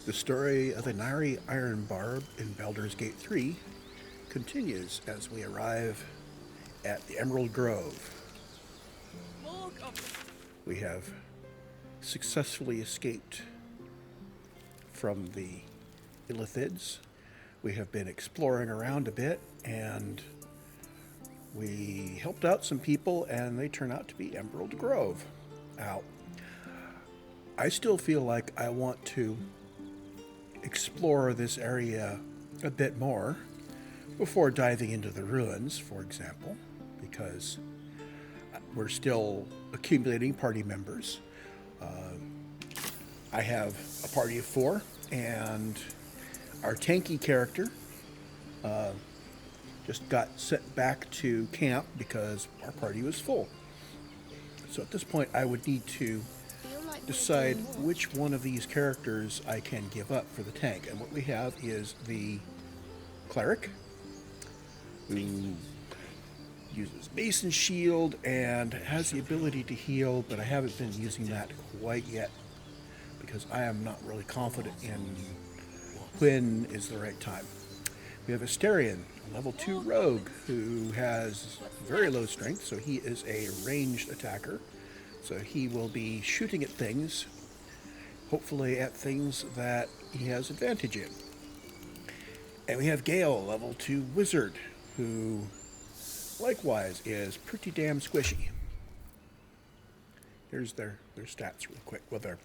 The story of Inari Ironbarb in Baldur's Gate 3 continues as we arrive at the Emerald Grove. We have successfully escaped from the Illithids. We have been exploring around a bit and we helped out some people and they turn out to be Emerald Grove. Now, I still feel like I want to explore this area a bit more before diving into the ruins, for example, because we're still accumulating party members. I have a party of 4, and our tanky character just got sent back to camp because our party was full. So at this point, I would need to decide which one of these characters I can give up for the tank. And what we have is the cleric, who uses Mason Shield and has the ability to heal, but I haven't been using that quite yet because I am not really confident in when is the right time. We have Asterion, a level 2 rogue, who has very low strength, so he is a ranged attacker. So he will be shooting at things, hopefully at things that he has advantage in. And we have Gale, level 2 wizard, who likewise is pretty damn squishy. Here's their stats real quick. Well, their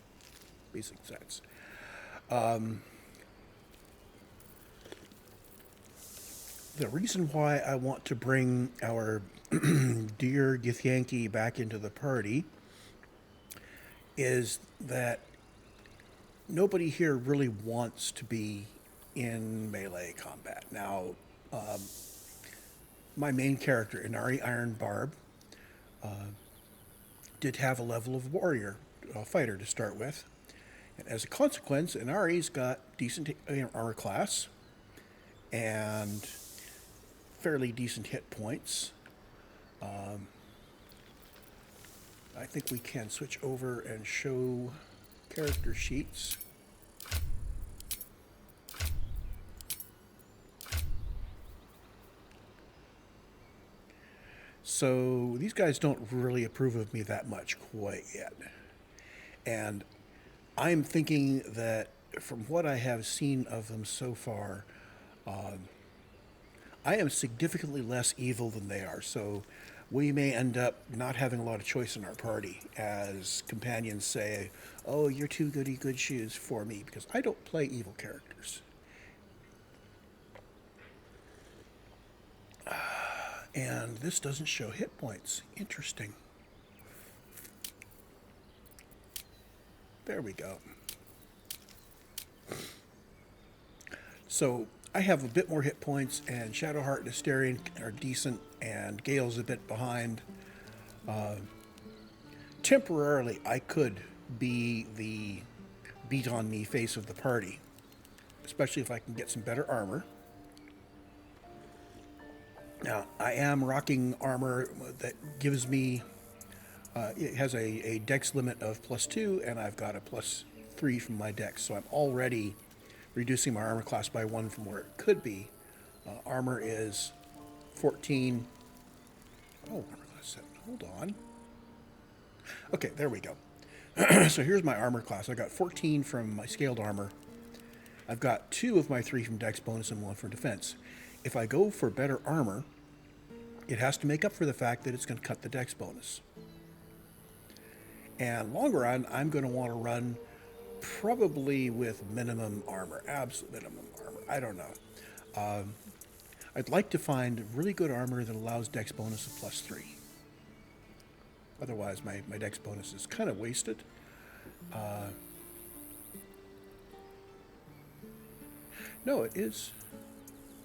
basic stats. The reason why I want to bring our dear Githyanki back into the party is that nobody here really wants to be in melee combat. Now, my main character, Inari Ironbarb, did have a level of warrior fighter to start with. And as a consequence, Inari's got decent armor class and fairly decent hit points. I think we can switch over and show character sheets. So these guys don't really approve of me that much quite yet. And I'm thinking that from what I have seen of them so far, I am significantly less evil than they are. So we may end up not having a lot of choice in our party as companions say, oh, you're too goody good shoes for me, because I don't play evil characters. And this doesn't show hit points. Interesting. There we go. So I have a bit more hit points, and Shadowheart and Asterion are decent, and Gale's a bit behind. Temporarily, I could be the beat-on-me face of the party, especially if I can get some better armor. Now, I am rocking armor that gives me, it has a dex limit of +2, and I've got a +3 from my dex, so I'm already reducing my armor class by 1 from where it could be. Armor is 14. Oh, armor class 7. Hold on. Okay, there we go. So here's my armor class. I got 14 from my scaled armor. I've got 2 of my 3 from dex bonus and 1 for defense. If I go for better armor, it has to make up for the fact that it's going to cut the dex bonus. And long run, I'm going to want to run probably with minimum armor, absolute minimum armor. I don't know. I'd like to find really good armor that allows dex bonus of +3. Otherwise, my dex bonus is kind of wasted. No, it is.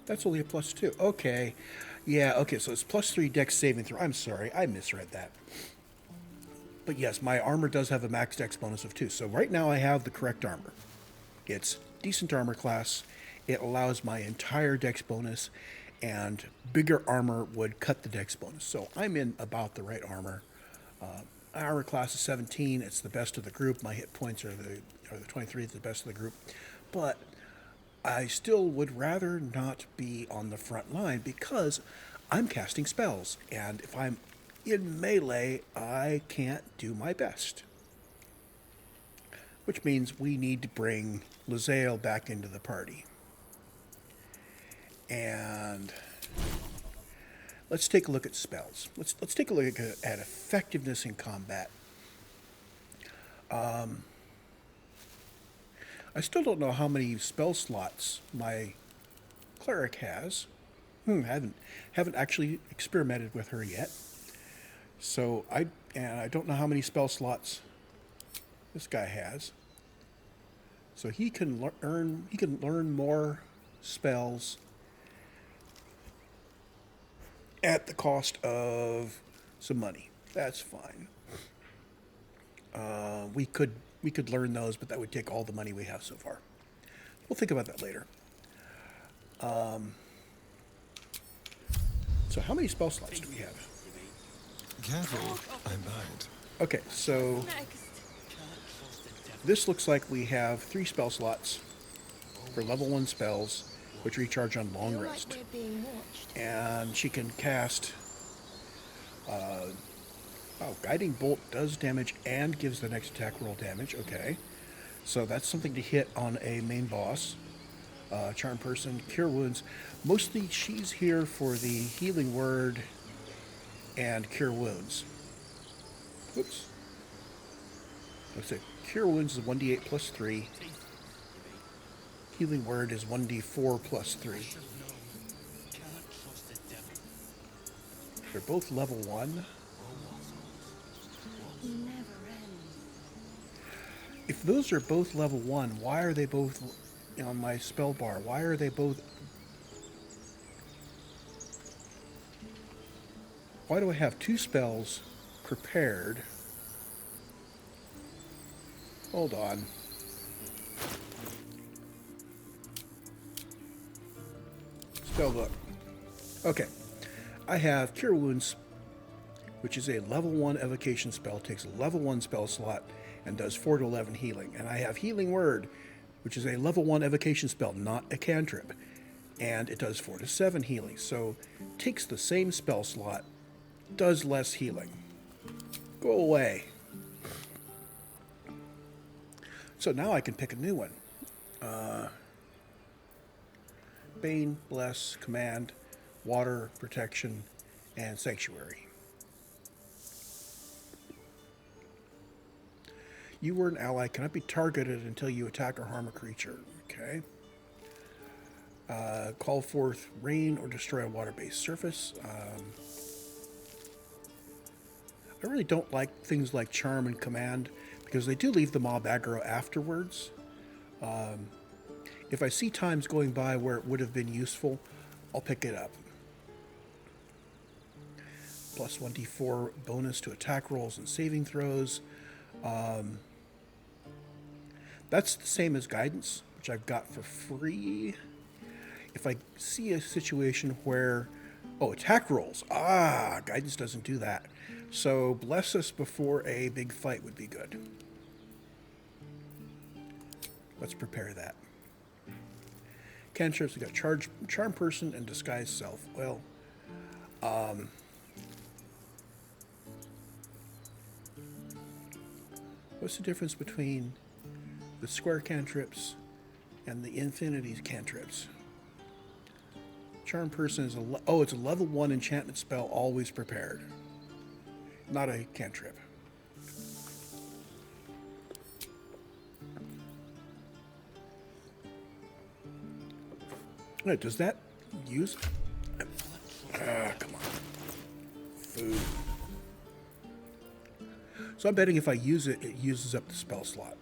That's only a +2. Okay. Yeah, okay, so it's +3 dex saving throw. I'm sorry, I misread that. But yes, my armor does have a max dex bonus of 2. So right now I have the correct armor. It's decent armor class. It allows my entire dex bonus, and bigger armor would cut the dex bonus. So I'm in about the right armor. Armor class is 17. It's the best of the group. My hit points are or the 23 is the best of the group. But I still would rather not be on the front line because I'm casting spells. And if I'm in melee, I can't do my best. Which means we need to bring Lae'zel back into the party. And let's take a look at spells. Let's take a look at effectiveness in combat. I still don't know how many spell slots my cleric has. Haven't actually experimented with her yet. So I don't know how many spell slots this guy has. So he can learn more spells at the cost of some money. That's fine. We could learn those, but that would take all the money we have so far. We'll think about that later. So how many spell slots do we have? Careful, I might. Okay, so this looks like we have 3 spell slots for level 1 spells, which recharge on long rest. And she can cast... Guiding Bolt does damage and gives the next attack roll damage. Okay. So that's something to hit on a main boss. Charm Person, Cure Wounds. Mostly she's here for the Healing Word and Cure Wounds. Whoops. Let's say Cure Wounds is 1d8 plus 3. Healing Word is 1d4 plus 3. They're both level 1. If those are both level 1, why are they both on my spell bar? Why are they both... Why do I have 2 spells prepared? Hold on. Spell book. Okay. I have Cure Wounds, which is a level 1 evocation spell, takes a level 1 spell slot, and does 4 to 11 healing. And I have Healing Word, which is a level 1 evocation spell, not a cantrip, and it does 4 to 7 healing. So takes the same spell slot, does less healing. Go away. So now I can pick a new one. Bane, Bless, Command, Water, Protection, and Sanctuary. You were an ally, cannot be targeted until you attack or harm a creature. Okay. Call forth rain or destroy a water-based surface. I really don't like things like Charm and Command because they do leave the mob aggro afterwards. If I see times going by where it would have been useful, I'll pick it up. Plus 1d4 bonus to attack rolls and saving throws. That's the same as Guidance, which I've got for free. If I see a situation where... Oh, attack rolls. Guidance doesn't do that. So Bless Us before a big fight would be good. Let's prepare that. Cantrips, we got Charm Person and Disguise Self. Well, what's the difference between the square cantrips and the infinity cantrips? Charm Person is it's a level 1 enchantment spell, always prepared. Not a cantrip. Wait, does that use... come on. Food. So I'm betting if I use it, it uses up the spell slot.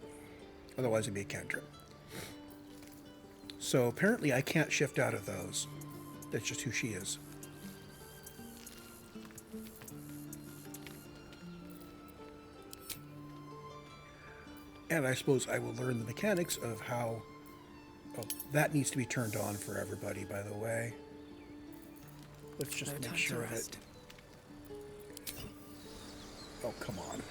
Otherwise it'd be a cantrip. So apparently I can't shift out of those. That's just who she is. And I suppose I will learn the mechanics of how... Oh, that needs to be turned on for everybody, by the way. Let's just make sure of it. Oh, come on.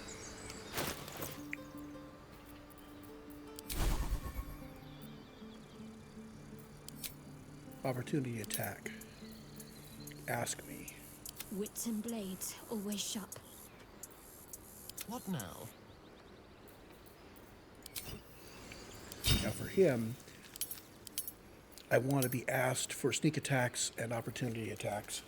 Opportunity attack. Ask me. Wits and blades always sharp. What now? Now for him, I want to be asked for sneak attacks and opportunity attacks.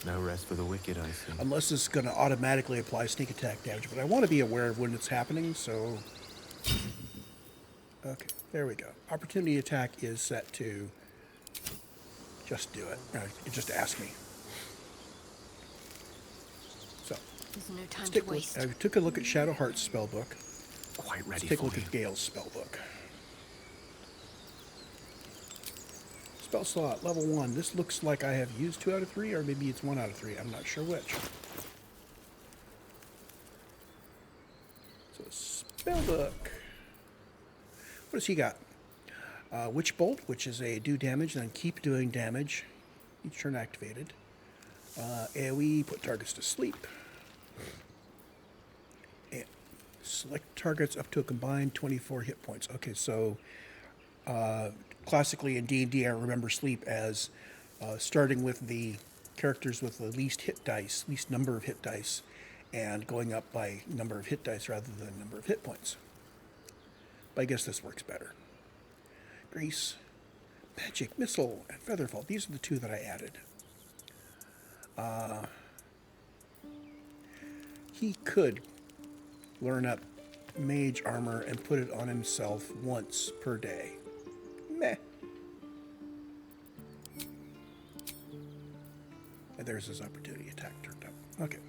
No rest for the wicked, I see. Unless it's going to automatically apply sneak attack damage, but I want to be aware of when it's happening, so... Okay, there we go. Opportunity attack is set to just do it. Just ask me. So, There's no time to waste. I took a look at Shadowheart's spellbook. Quite ready Let's take a for look you. at Gale's spellbook. Spell slot, level 1. This looks like I have used 2 out of 3, or maybe it's 1 out of 3. I'm not sure which. So, spellbook. What does he got? Witch Bolt, which is a do damage, then keep doing damage each turn activated. AoE, put targets to sleep. And select targets up to a combined 24 hit points. Okay, so classically in D&D, I remember sleep as starting with the characters with the least hit dice, least number of hit dice, and going up by number of hit dice rather than number of hit points. But I guess this works better. Grease, Magic, Missile, and Featherfall. These are the 2 that I added. He could learn up Mage Armor and put it on himself once per day. Meh. And there's his opportunity attack turned up. Okay.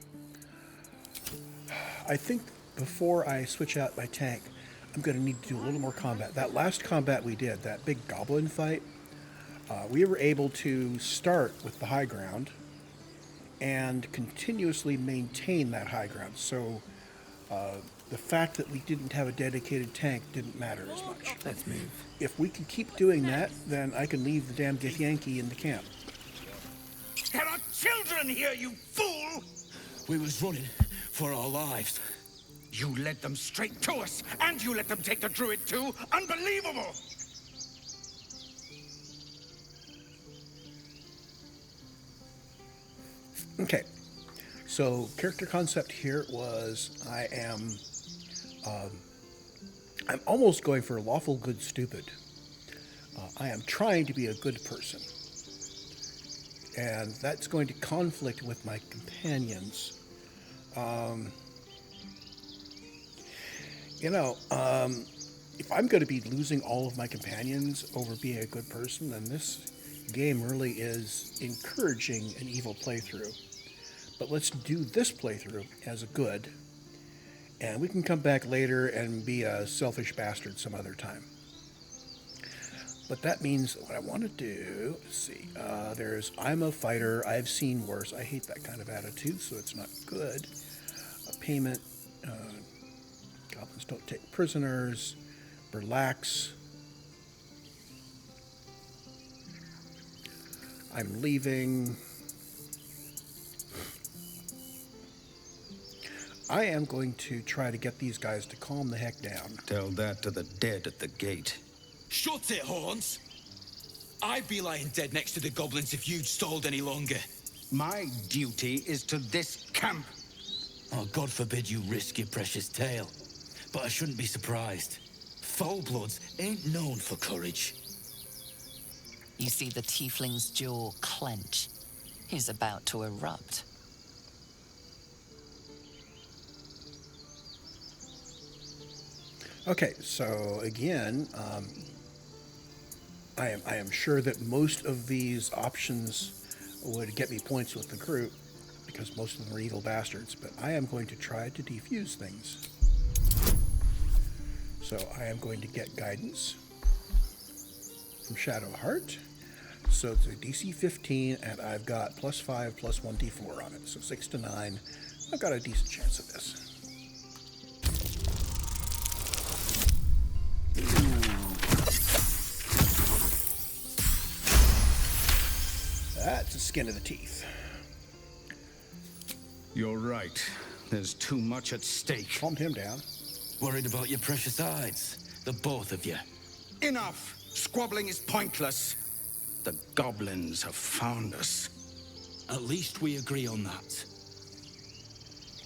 I think before I switch out my tank, I'm going to need to do a little more combat. That last combat we did, that big goblin fight, we were able to start with the high ground and continuously maintain that high ground. So the fact that we didn't have a dedicated tank didn't matter as much. Let's move. If we can keep doing that, then I can leave the damn Githyanki in the camp. There are children here, you fool! We was running for our lives. You led them straight to us, and you let them take the Druid too? Unbelievable! Okay, so character concept here was I'm almost going for lawful good stupid. I am trying to be a good person, and that's going to conflict with my companions. If I'm going to be losing all of my companions over being a good person, then this game really is encouraging an evil playthrough. But let's do this playthrough as a good, and we can come back later and be a selfish bastard some other time. But that means what I want to do, let's see, there's I'm a fighter, I've seen worse. I hate that kind of attitude, so it's not good. Payment, goblins don't take prisoners, relax. I'm leaving. I am going to try to get these guys to calm the heck down. Tell that to the dead at the gate. Shut it, Horns! I'd be lying dead next to the goblins if you'd stalled any longer. My duty is to this camp. Oh, God forbid you risk your precious tail. But I shouldn't be surprised. Foulbloods ain't known for courage. You see the tiefling's jaw clench. He's about to erupt. Okay, so again, I am sure that most of these options would get me points with the group because most of them are evil bastards, but I am going to try to defuse things. So I am going to get guidance from Shadowheart. So it's a DC 15, and I've got +5, +1 D4 on it, so 6 to 9. I've got a decent chance of this. That's a skin of the teeth. You're right. There's too much at stake. Calm him down. Worried about your precious hides, the both of you. Enough! Squabbling is pointless. The goblins have found us. At least we agree on that.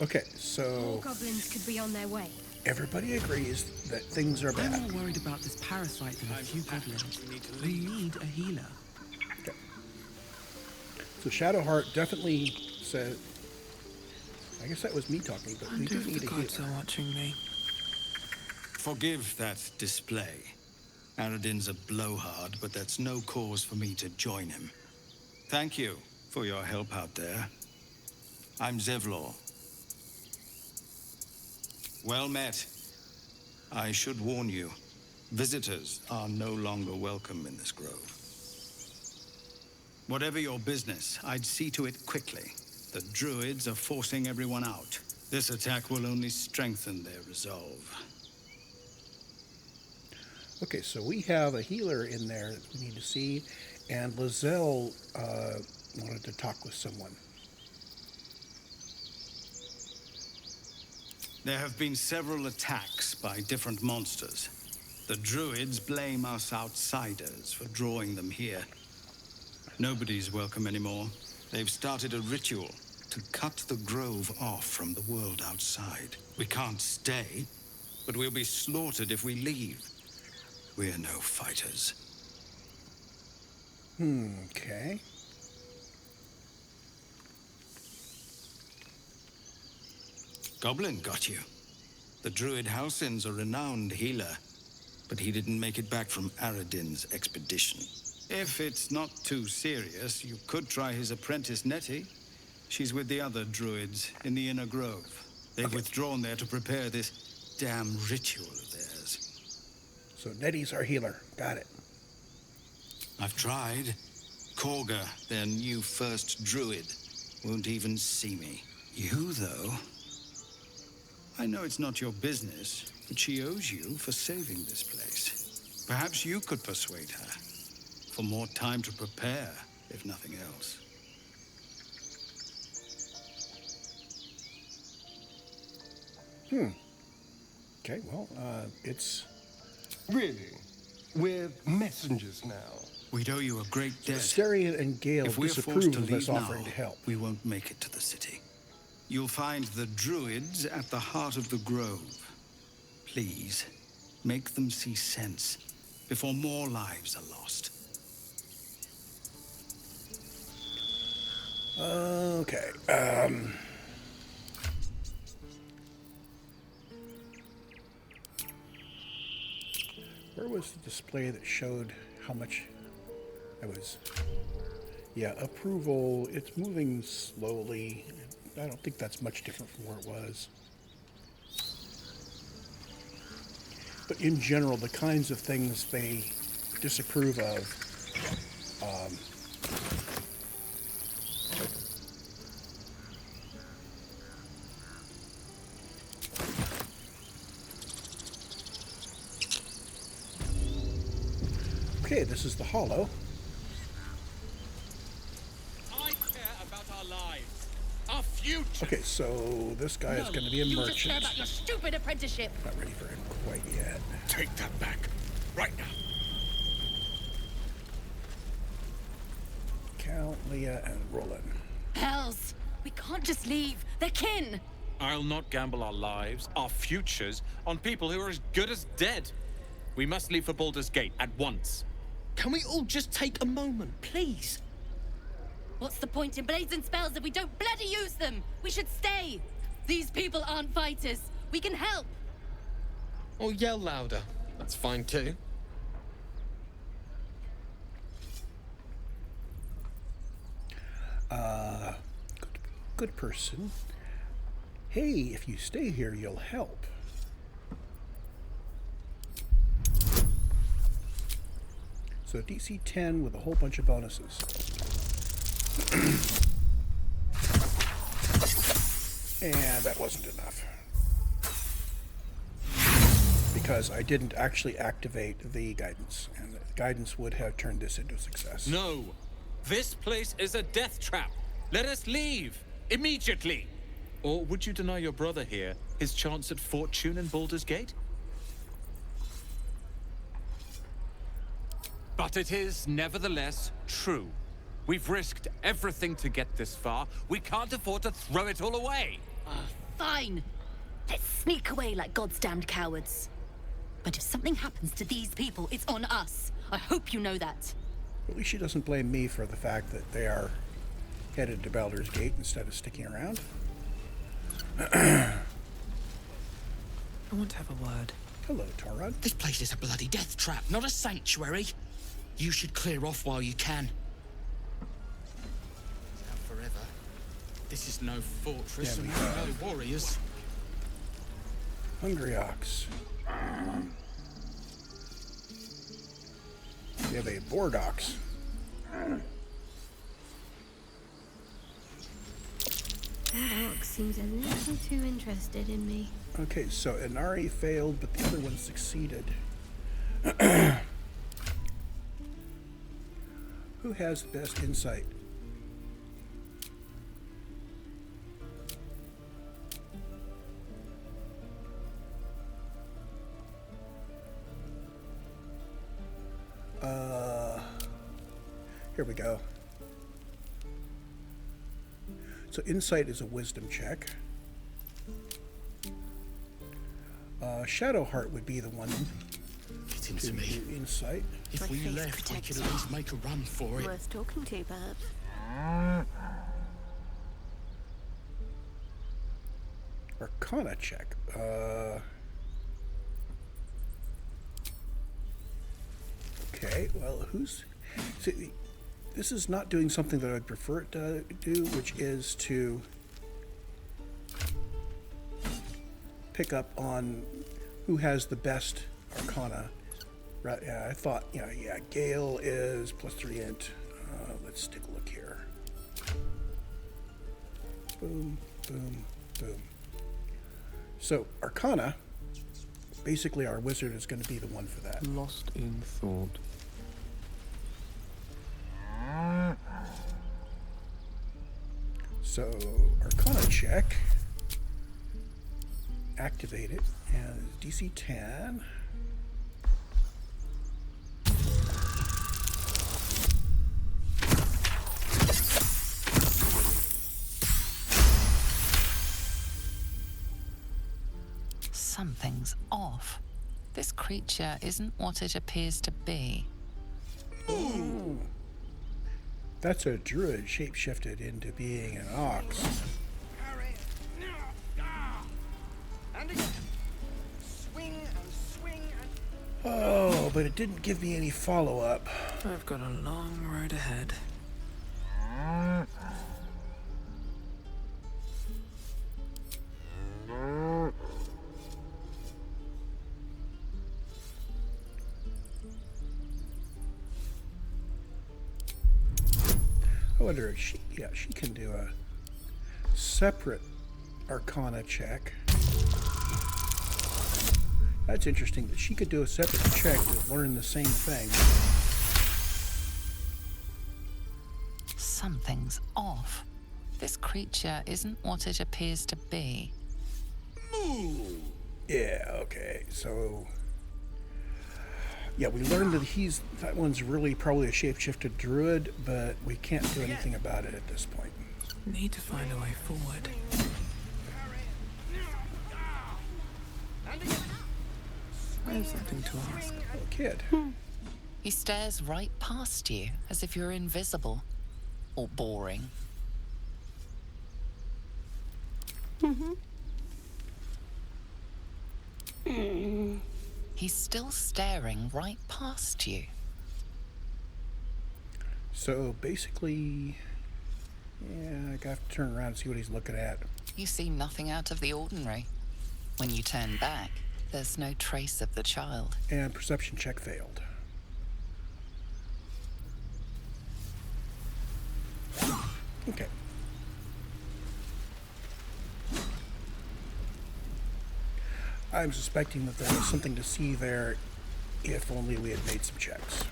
Okay, More so goblins could be on their way. everybody agrees that things are I'm bad. more worried about this parasite than a few goblins. We need a healer. Okay. So Shadowheart definitely said. I guess that was me talking, but we do need a healer. watching me. Forgive that display. Aradin's a blowhard, but that's no cause for me to join him. Thank you for your help out there. I'm Zevlor. Well met. I should warn you, visitors are no longer welcome in this grove. Whatever your business, I'd see to it quickly. The Druids are forcing everyone out. This attack will only strengthen their resolve. Okay, so we have a healer in there that we need to see, and Lizelle wanted to talk with someone. There have been several attacks by different monsters. The Druids blame us outsiders for drawing them here. Nobody's welcome anymore. They've started a ritual to cut the grove off from the world outside. We can't stay, but we'll be slaughtered if we leave. We're no fighters. Okay. Goblin got you. The Druid Halsin's a renowned healer, but he didn't make it back from Aradin's expedition. If it's not too serious, you could try his apprentice Nettie. She's with the other Druids in the Inner Grove. They've withdrawn there to prepare this damn ritual of theirs. So Nettie's our healer. Got it. I've tried. Korga, their new first Druid, won't even see me. You, though... I know it's not your business, but she owes you for saving this place. Perhaps you could persuade her. For more time to prepare, if nothing else. Okay, well, it's... Really? We're messengers now. We'd owe you a great debt. Asterion and Gale If we're disapprove forced to of us leave offering now, to help. we won't make it to the city. You'll find the Druids at the heart of the grove. Please, make them see sense before more lives are lost. Okay, where was the display that showed how much I was... Yeah, approval, it's moving slowly. I don't think that's much different from where it was. But in general, the kinds of things they disapprove of, Okay, this is the Hollow. I care about our lives, our future. Okay, so this guy is going to be a You merchant. just care about your stupid apprenticeship. Not ready for him quite yet. Take that back, right now. Count, Leah, and Roland. Hells, we can't just leave. They're kin. I'll not gamble our lives, our futures, on people who are as good as dead. We must leave for Baldur's Gate at once. Can we all just take a moment, please? What's the point in blades and spells if we don't bloody use them? We should stay. These people aren't fighters. We can help. Or yell louder. That's fine too. Good person. Hey, if you stay here, you'll help. So DC 10 with a whole bunch of bonuses. And that wasn't enough. Because I didn't actually activate the guidance, and the guidance would have turned this into a success. No, this place is a death trap. Let us leave immediately. Or would you deny your brother here his chance at fortune in Baldur's Gate? But it is nevertheless true. We've risked everything to get this far. We can't afford to throw it all away. Fine. Let's sneak away like God's damned cowards. But if something happens to these people, it's on us. I hope you know that. At least she doesn't blame me for the fact that they are headed to Baldur's Gate instead of sticking around. I want to have a word. Hello, Torod. This place is a bloody death trap, not a sanctuary. You should clear off while you can. Out forever. This is no fortress Yeah, and we there are have. no warriors. Hungry Ox. We have a Board Ox. That ox seems a little too interested in me. Okay, so Inari failed, but the other one succeeded. Who has the best insight? Here we go. So insight is a wisdom check. Shadowheart would be the one Get into me. do insight. If My we face left, we protects could at least make a run for it. Worth talking to, perhaps. Arcana check. Okay, well, see, this is not doing something that I'd prefer it to do, which is to pick up on who has the best Arcana. Right? Yeah, I thought, yeah, Gale is +3 int. Let's take a look here. Boom, boom, boom. So, Arcana, basically our wizard is going to be the one for that. Lost in thought. So, Arcana check. Activate it, and DC 10. Something's off. This creature isn't what it appears to be. Ooh. That's a druid shapeshifted into being an ox. And again. Swing and swing and... Oh, but it didn't give me any follow-up. I've got a long road ahead. I wonder if she can do a separate Arcana check. That's interesting that she could do a separate check to learn the same thing. Something's off. This creature isn't what it appears to be. Yeah, okay, so... Yeah, we learned that that one's really probably a shapeshifted druid, but we can't do anything about it at this point. Need to find a way forward. I have something to ask. Oh, kid. He stares right past you, as if you're invisible. Or boring. He's still staring right past you. So basically, yeah, I have to turn around and see what he's looking at. You see nothing out of the ordinary. When you turn back, there's no trace of the child. And perception check failed. Okay. I'm suspecting that there was something to see there if only we had made some checks.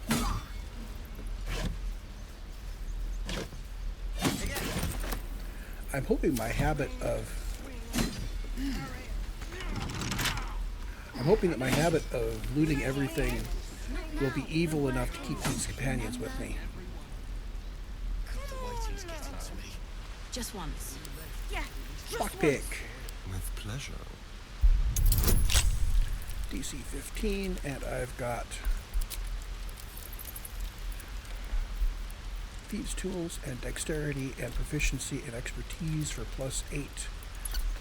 I'm hoping my habit of I'm hoping that my habit of looting everything will be evil enough to keep these companions with me. Just once. Yeah. Lockpick. With pleasure. DC 15, and I've got Thieves' Tools and Dexterity and Proficiency and Expertise for +8,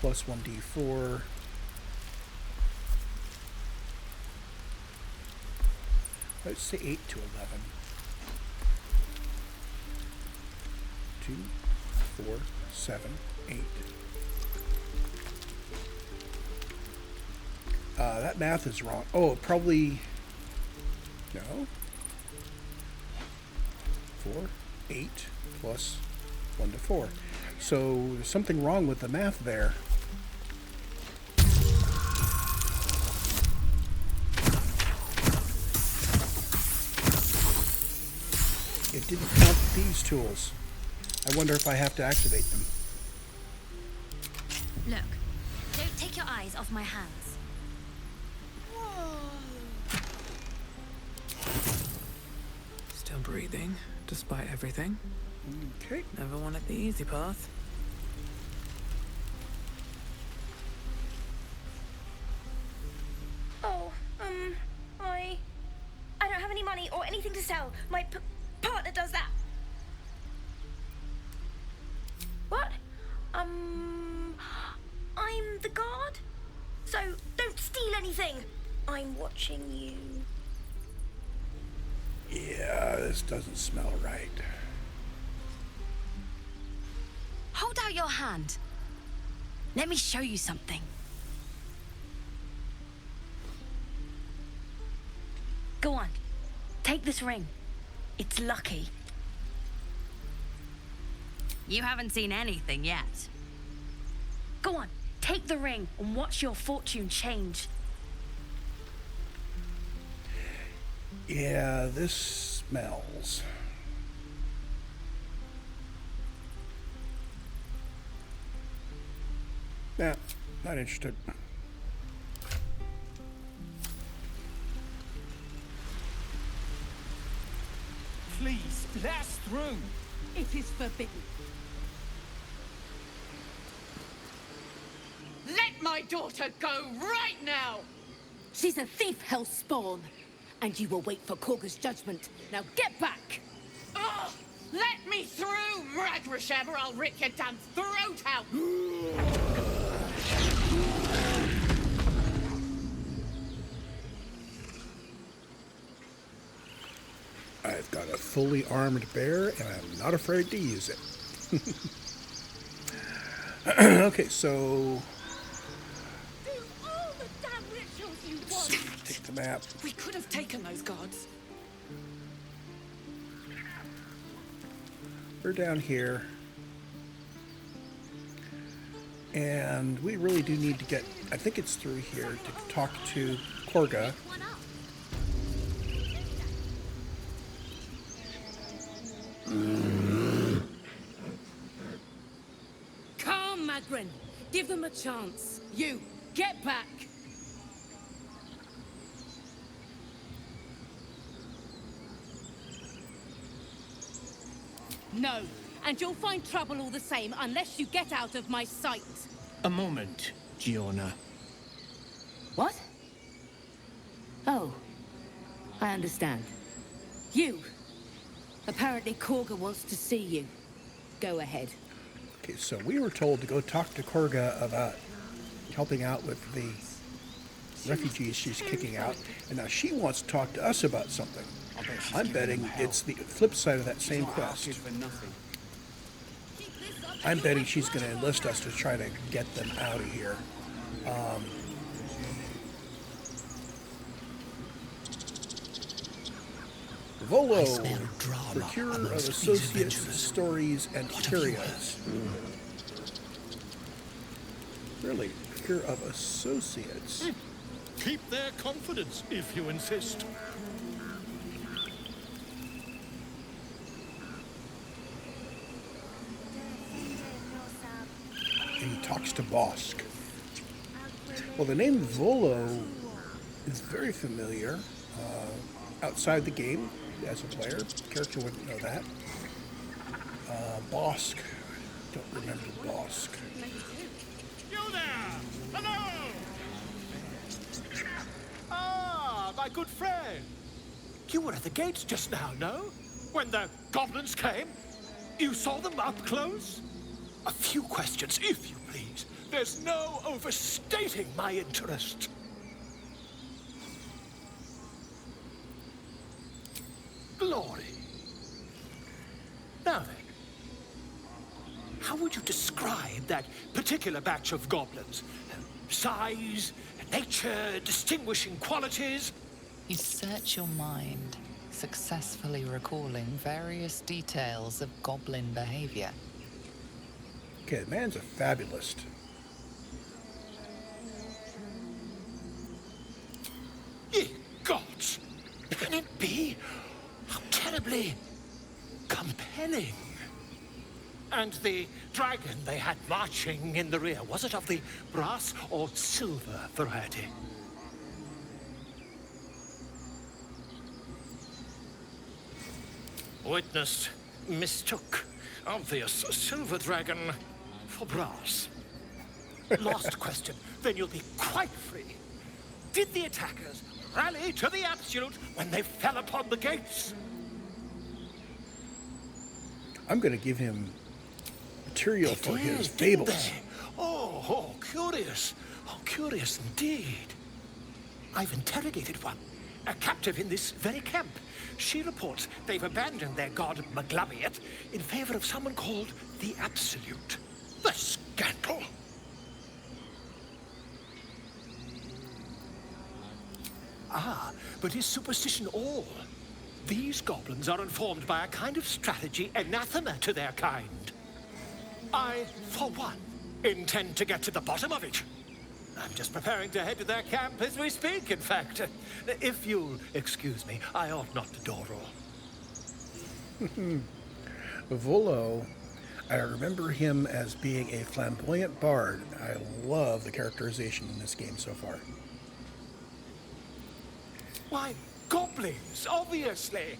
plus 1d4. Let's say 8 to 11. 2, 4, 7, 8. That math is wrong. Oh, probably... No. 4, 8, plus 1 to 4. So there's something wrong with the math there. It didn't count these tools. I wonder if I have to activate them. Look, don't take your eyes off my hands. Still breathing, despite everything. Okay. Never wanted the easy path. Oh, I don't have any money or anything to sell. My partner does that. What? I'm the guard. So don't steal anything. I'm watching you. Yeah, this doesn't smell right. Hold out your hand. Let me show you something. Go on. Take this ring. It's lucky. You haven't seen anything yet. Go on. Take the ring and watch your fortune change. Yeah, this smells. Nah, not interested. Please, let us through. It is forbidden. Let my daughter go right now! She's a thief, hellspawn. And you will wait for Korga's judgment. Now get back! Oh, let me through, Mragrasham, or I'll rip your damn throat out! I've got a fully armed bear, and I'm not afraid to use it. Okay, so... Take the map. We could have taken those guards. We're down here. And we really do need to get... I think it's through here to talk to Korga. Calm, Magrin. Give them a chance. You, get back! No, and you'll find trouble all the same unless you get out of my sight. A moment, Giona. What? Oh, I understand. You. Apparently Korga wants to see you. Go ahead. Okay, so we were told to go talk to Korga about helping out with the refugees she's kicking out, and now she wants to talk to us about something. I'm betting it's the flip side of that same quest. I'm betting she's going to enlist us to try to get them out of here. Volo, procure of associates, stories, and curios. Really, procure of associates. Keep their confidence, if you insist. And he talks to Bosk. Well, the name Volo is very familiar. Outside the game, as a player, character wouldn't know that. Bosk. Don't remember Bosk. You there! Hello! Ah, my good friend. You were at the gates just now, no? When the goblins came? You saw them up close? A few questions, if you please. There's no overstating my interest. Glory. Now then, how would you describe that particular batch of goblins? Size, nature, distinguishing qualities? You search your mind, successfully recalling various details of goblin behavior. Okay, the man's a fabulist. Ye gods! Can it be? How terribly compelling. And the dragon they had marching in the rear, was it of the brass or silver variety? Witness mistook obvious silver dragon for brass. Last question, then you'll be quite free. Did the attackers rally to the absolute when they fell upon the gates? I'm going to give him material for his didn't fables. they? Oh, curious. Oh, curious indeed. I've interrogated one, a captive in this very camp. She reports they've abandoned their god Maglabiet in favor of someone called the Absolute. The scandal! Ah, but is superstition all? These goblins are informed by a kind of strategy anathema to their kind. I, for one, intend to get to the bottom of it. I'm just preparing to head to their camp as we speak, in fact. If you'll excuse me, I ought not to dawdle. Volo, I remember him as being a flamboyant bard. I love the characterization in this game so far. Why, goblins, obviously.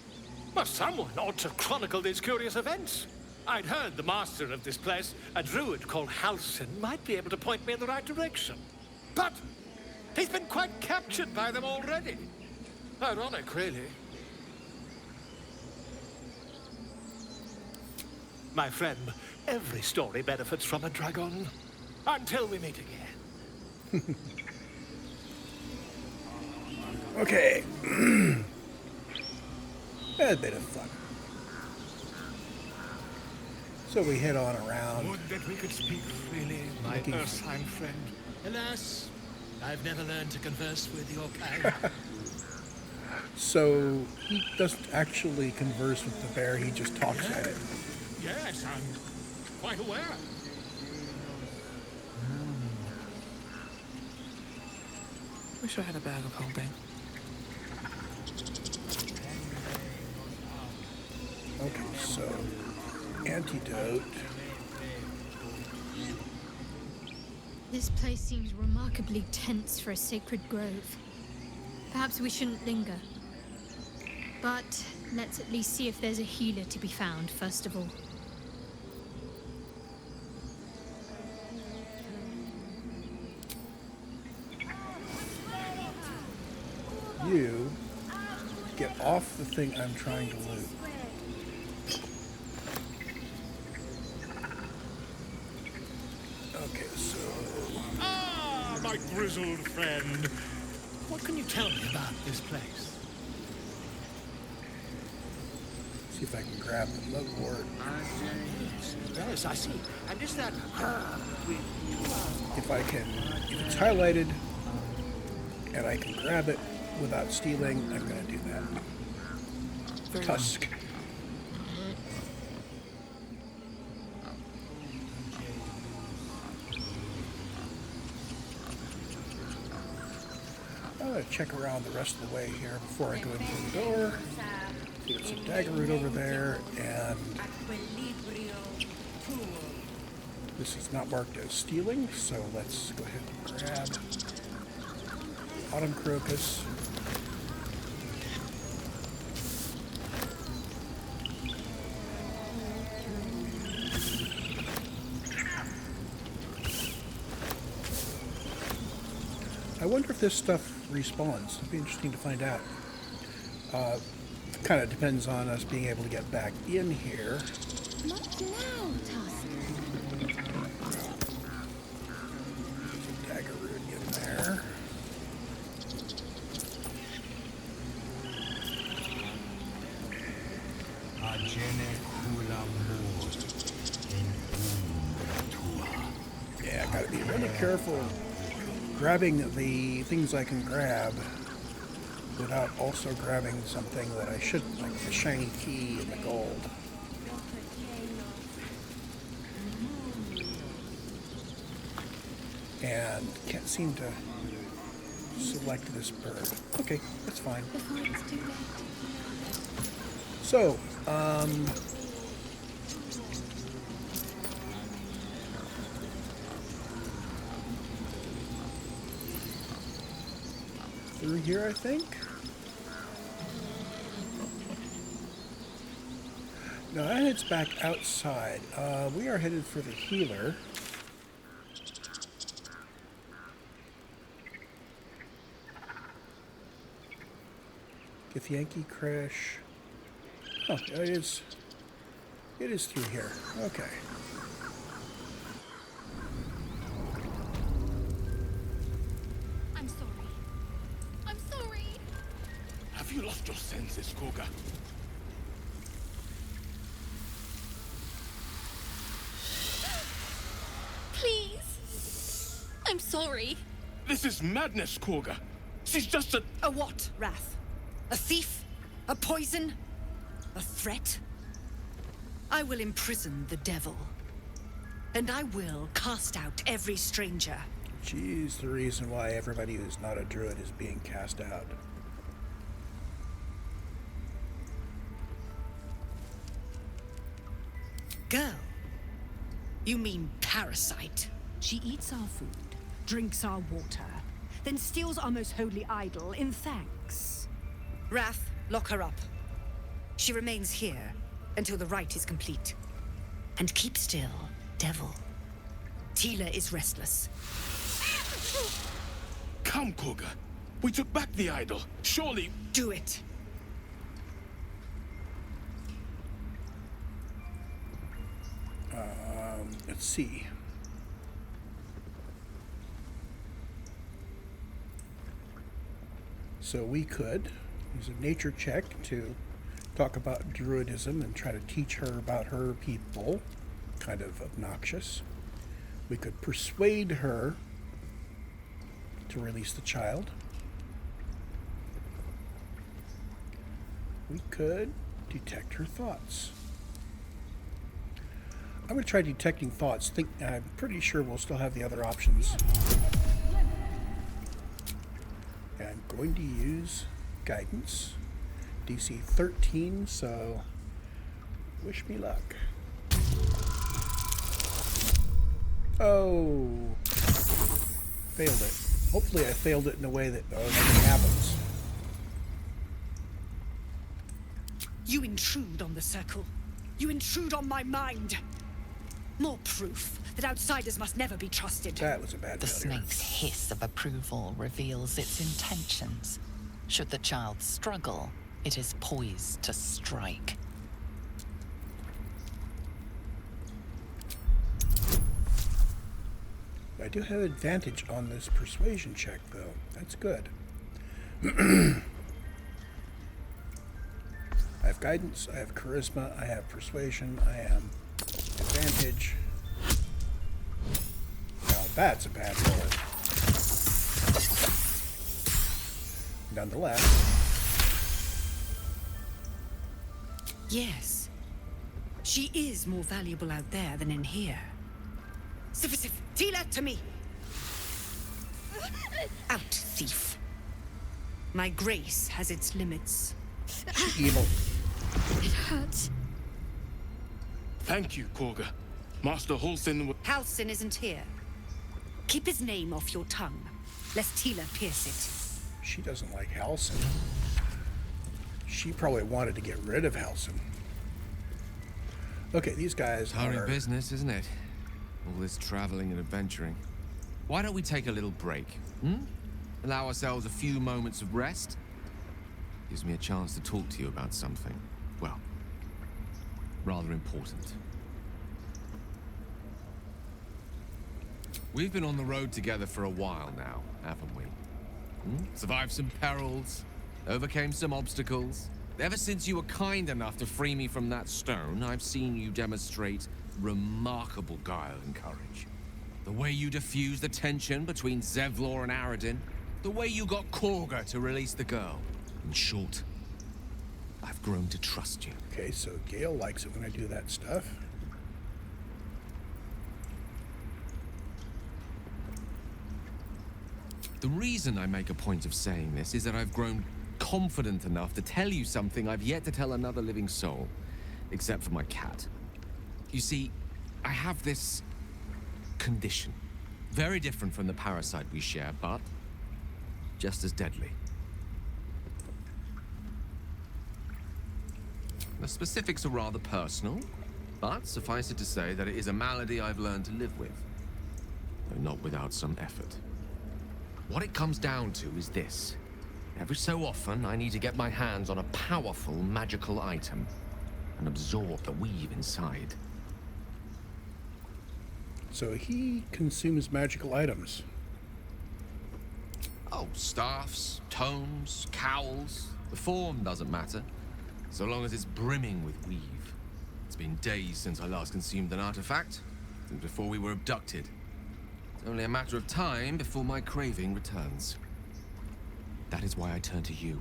Well, someone ought to chronicle these curious events. I'd heard the master of this place, a druid called Halsin, might be able to point me in the right direction. But he's been quite captured by them already. Ironic, really. My friend, every story benefits from a dragon. Until we meet again. Okay. A bit of fun. So we head on around. Would that we could speak freely, my Looking- Ursine friend. Alas, I've never learned to converse with your kind. So he doesn't actually converse with the bear, he just talks at it. Yes, I'm quite aware. Wish I had a bag of holding. Okay, so antidote. This place seems remarkably tense for a sacred grove. Perhaps we shouldn't linger. But let's at least see if there's a healer to be found, first of all. You get off the thing I'm trying to loot. Okay, so Ah, my grizzled friend. What can you tell me about this place? see if I can grab the mugwort. Yes, I see. And is that... If I can, if it's highlighted and I can grab it without stealing, I'm going to do that. Tusk. I'm going to check around the rest of the way here before I go into the door. There's a dagger root over there, and this is not marked as stealing, so let's go ahead and grab autumn crocus. I wonder if this stuff respawns. It'd be interesting to find out. Kind of depends on us being able to get back in here. Not now, Tusk. Dagger root in there. Yeah, I gotta be really careful grabbing the things I can grab without also grabbing something that I shouldn't, like the shiny key and the gold. And can't seem to select this bird. Okay, that's fine. So, through here, I think. No, that heads back outside. We are headed for the healer. Yankee crash. Oh, it is. It is through here. Okay. I'm sorry. I'm sorry. Have you lost your senses, Koga? Please. I'm sorry. This is madness, Koga. She's just a... A what, Wrath? A thief? A poison? A threat? I will imprison the devil. And I will cast out every stranger. She's the reason why everybody who's not a druid is being cast out. Girl? You mean parasite? She eats our food, drinks our water, then steals our most holy idol in thanks. Wrath, lock her up. She remains here until the rite is complete. And keep still, devil. Tila is restless. Come, Koga. We took back the idol. Surely... Do it. Let's see. So we could use a nature check to talk about druidism and try to teach her about her people. Kind of obnoxious. We could persuade her to release the child. We could detect her thoughts. I'm going to try detecting thoughts. I'm pretty sure we'll still have the other options. And I'm going to use guidance. DC 13, so wish me luck. Oh, failed it. Hopefully I failed it in a way that nothing happens. You intrude on the circle. You intrude on my mind. More proof that outsiders must never be trusted. That was a bad The failure. snake's hiss of approval reveals its intentions. Should the child struggle, it is poised to strike. I do have advantage on this persuasion check, though. That's good. I have guidance, I have charisma, I have persuasion, I have advantage. Now that's a bad roll. Nonetheless. Yes. She is more valuable out there than in here. Sif, Tila, to me! Out, thief. My grace has its limits. Evil. It hurts. Thank you, Koga. Master Halsin... Halsin isn't here. Keep his name off your tongue, lest Tila pierce it. She doesn't like Halsin. She probably wanted to get rid of Halsin. Okay, these guys Tiring are... business, isn't it? All this traveling and adventuring. Why don't we take a little break? Allow ourselves a few moments of rest? Gives me a chance to talk to you about something, well, rather important. We've been on the road together for a while now, haven't we? Survived some perils, overcame some obstacles. Ever since you were kind enough to free me from that stone, I've seen you demonstrate remarkable guile and courage. The way you diffused the tension between Zevlor and Aradin. The way you got Korga to release the girl. In short, I've grown to trust you. Okay, so Gale likes it when I do that stuff. The reason I make a point of saying this is that I've grown confident enough to tell you something I've yet to tell another living soul, except for my cat. You see, I have this condition. Very different from the parasite we share, but just as deadly. The specifics are rather personal, but suffice it to say that it is a malady I've learned to live with, though not without some effort. What it comes down to is this. Every so often, I need to get my hands on a powerful magical item and absorb the weave inside. So he consumes magical items. Oh, staffs, tomes, cowls. The form doesn't matter, so long as it's brimming with weave. It's been days since I last consumed an artifact, since before we were abducted. It's only a matter of time before my craving returns. That is why I turn to you.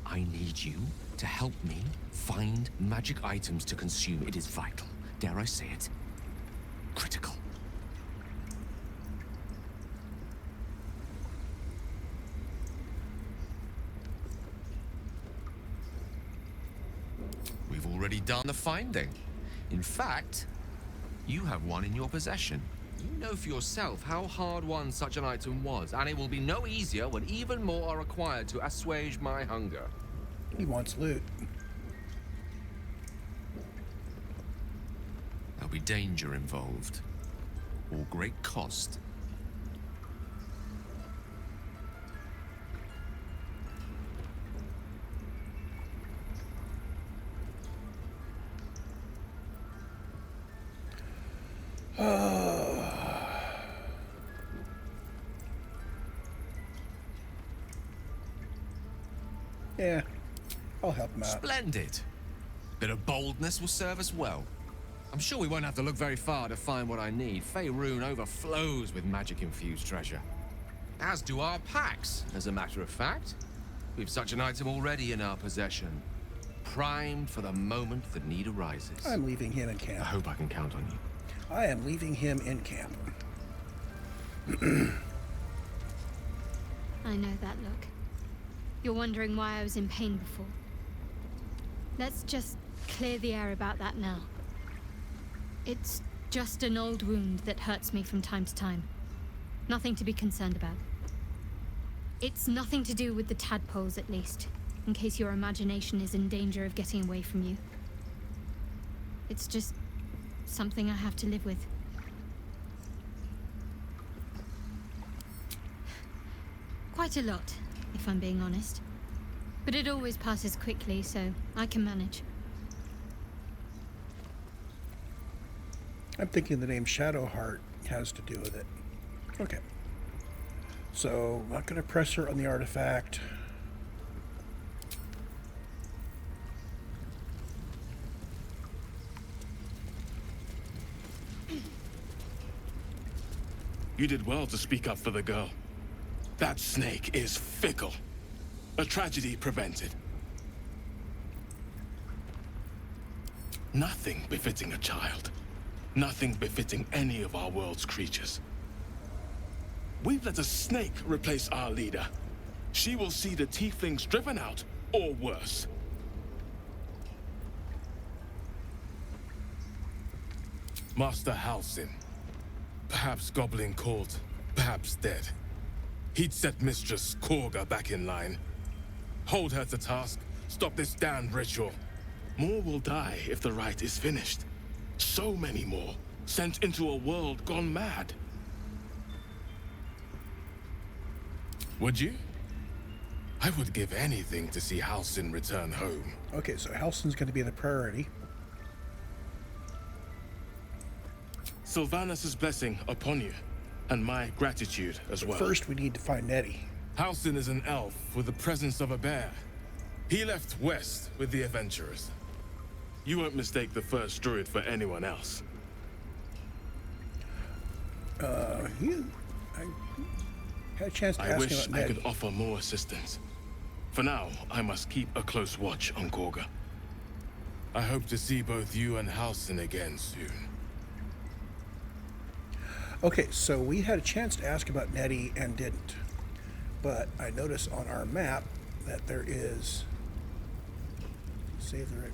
I need you to help me find magic items to consume. It is vital. Dare I say it? Critical. We've already done the finding. In fact, you have one in your possession. You know for yourself how hard won such an item was, and it will be no easier when even more are required to assuage my hunger. He wants loot. There'll be danger involved, or great cost. Yeah, I'll help him out. Splendid. Bit of boldness will serve us well. I'm sure we won't have to look very far to find what I need. Faerun overflows with magic-infused treasure. As do our packs, as a matter of fact. We've such an item already in our possession. Primed for the moment that need arises. I'm leaving him in camp. I hope I can count on you. I am leaving him in camp. I know that look. You're wondering why I was in pain before. Let's just clear the air about that now. It's just an old wound that hurts me from time to time. Nothing to be concerned about. It's nothing to do with the tadpoles, at least, in case your imagination is in danger of getting away from you. It's just something I have to live with. Quite a lot, if I'm being honest. But it always passes quickly, so I can manage. I'm thinking the name Shadowheart has to do with it. Okay. So, I'm not going to press her on the artifact. You did well to speak up for the girl. That snake is fickle. A tragedy prevented. Nothing befitting a child. Nothing befitting any of our world's creatures. We've let a snake replace our leader. She will see the tieflings driven out, or worse. Master Halsin. Perhaps goblin caught, perhaps dead. he'd set Mistress Korga back in line. Hold her to task, stop this damned ritual. More will die if the rite is finished. So many more, sent into a world gone mad. Would you? I would give anything to see Halsin return home. Okay, so Halsin's going to be the priority. Sylvanus' blessing upon you, and my gratitude as well. First, we need to find Nettie. Halsin is an elf with the presence of a bear. He left west with the adventurers. You won't mistake the first druid for anyone else. I had a chance to I ask wish him about I Nettie. could offer more assistance. For now, I must keep a close watch on Korga. I hope to see both you and Halsin again soon. Okay, so we had a chance to ask about Nettie and didn't. But I notice on our map that there is... Save the record.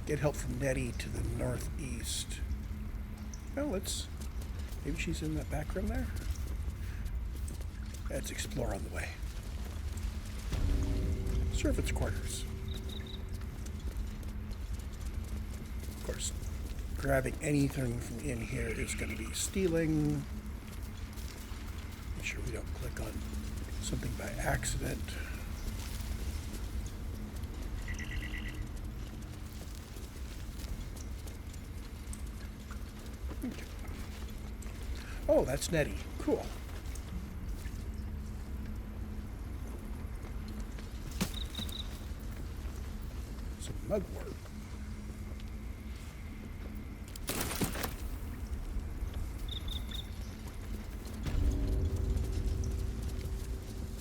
Get help from Nettie to the northeast. Well, let's... Maybe she's in that back room there? Let's explore on the way. Servants' quarters. Of course, grabbing anything from in here is going to be stealing. Make sure we don't click on something by accident. Okay. Oh, that's Nettie. Cool. Some mugwort.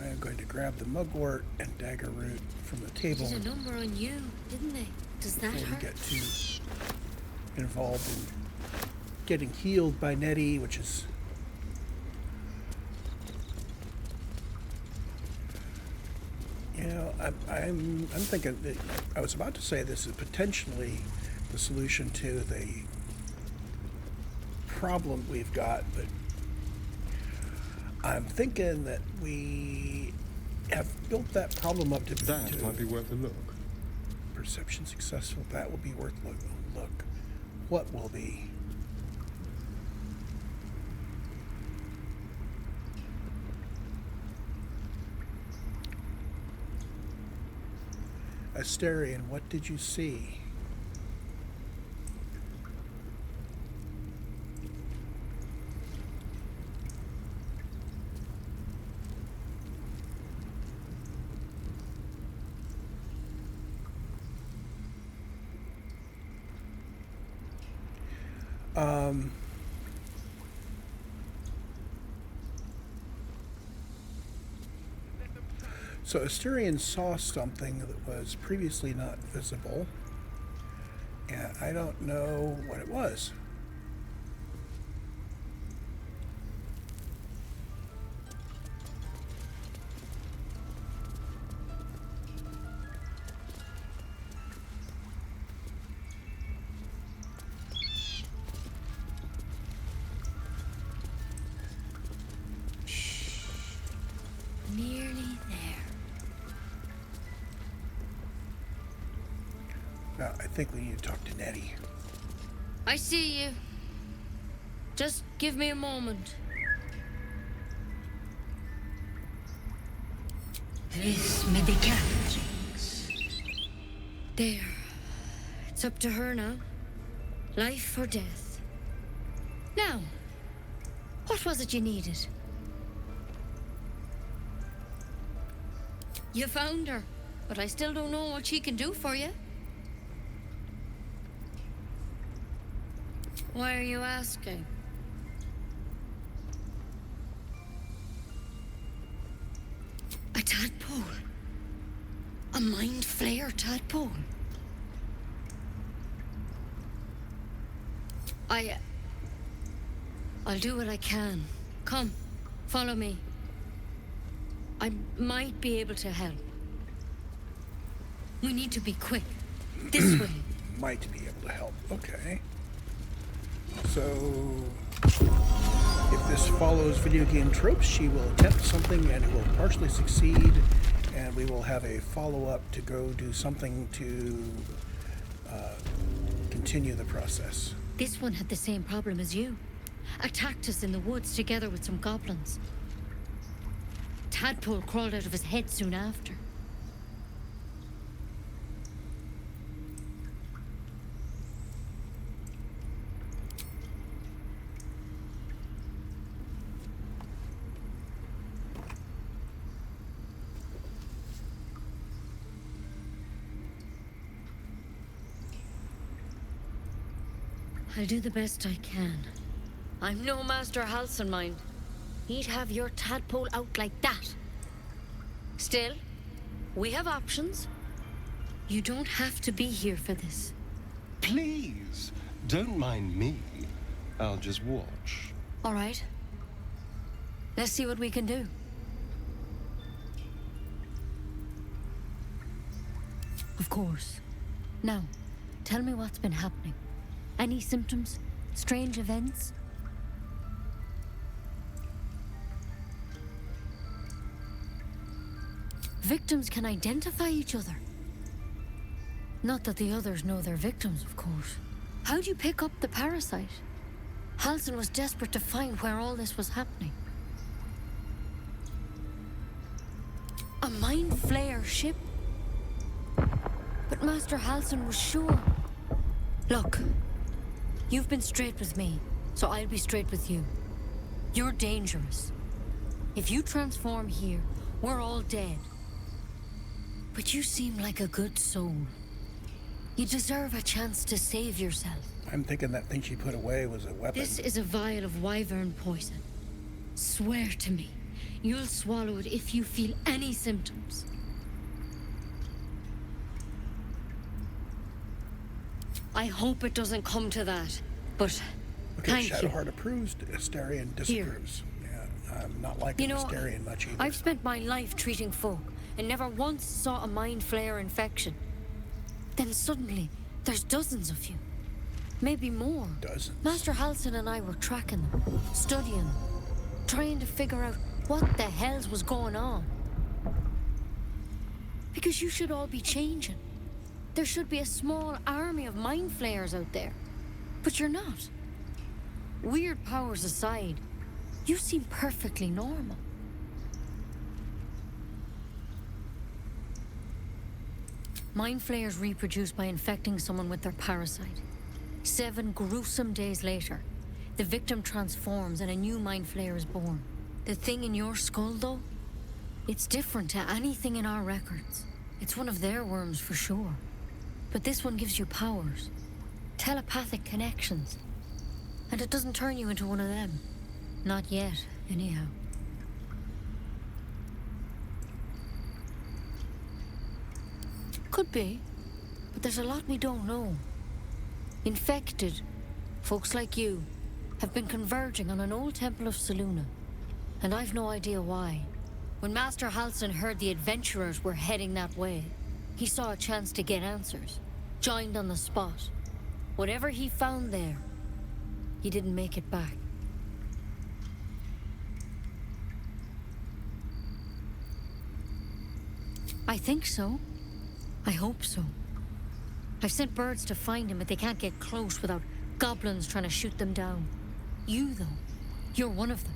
I'm going to grab the mugwort and dagger root from the table. Did a number on you, didn't they? Does that Before we hurt? get too involved in getting healed by Nettie, which is I'm thinking that I was about to say this is potentially the solution to the problem we've got, but I'm thinking that we have built that problem up to That might be worth a look. Perception successful. That will be worth a look. What will be? Asterion, what did you see? So Asterion saw something that was previously not visible, and I don't know what it was. Nearly there. Now, I think we need to talk to Nettie. I see you. Just give me a moment. This may be Catherine's. There. It's up to her now. Life or death. Now, what was it you needed? You found her, but I still don't know what she can do for you. Why are you asking? A tadpole. A mind flayer tadpole. I'll do what I can. Come, follow me. I might be able to help. We need to be quick. This way. Might be able to help. Okay. So, if this follows video game tropes, she will attempt something and it will partially succeed, and we will have a follow-up to go do something to continue the process. This one had the same problem as you. Attacked us in the woods together with some goblins. Tadpole crawled out of his head soon after. I'll do the best I can. I'm no Master Halcyon, mind. He'd have your tadpole out like that. Still, we have options. You don't have to be here for this. Please, don't mind me. I'll just watch. All right. Let's see what we can do. Of course. Now, tell me what's been happening. Any symptoms? Strange events? Victims can identify each other. Not that the others know they're victims, of course. How'd you pick up the parasite? Halcyon was desperate to find where all this was happening. A mind flayer ship? But Master Halcyon was sure. Look, you've been straight with me, so I'll be straight with you. You're dangerous. If you transform here, we're all dead. But you seem like a good soul. You deserve a chance to save yourself. I'm thinking that thing she put away was a weapon. This is a vial of wyvern poison. Swear to me, you'll swallow it if you feel any symptoms. I hope it doesn't come to that, but Okay, thank you. Shadowheart approves, Astarion disapproves. Yeah, I'm not liking Astarion much either. I've spent my life treating folk and never once saw a mind flayer infection. Then suddenly, there's dozens of you. Maybe more. Dozens? Master Halcyon and I were tracking them, studying them, trying to figure out what the hells was going on. Because you should all be changing. There should be a small army of mind flayers out there. But you're not. Weird powers aside, you seem perfectly normal. Mind flayers reproduce by infecting someone with their parasite. 7 gruesome days later, the victim transforms and a new mind flayer is born. The thing in your skull, though, it's different to anything in our records. It's one of their worms for sure. But this one gives you powers, telepathic connections. And it doesn't turn you into one of them. Not yet, anyhow. Could be, but there's a lot we don't know. Infected, folks like you, have been converging on an old temple of Selûne, and I've no idea why. When Master Halcyon heard the adventurers were heading that way, he saw a chance to get answers, joined on the spot. Whatever he found there, he didn't make it back. I think so. I hope so. I've sent birds to find him, but they can't get close without goblins trying to shoot them down. You, though, you're one of them.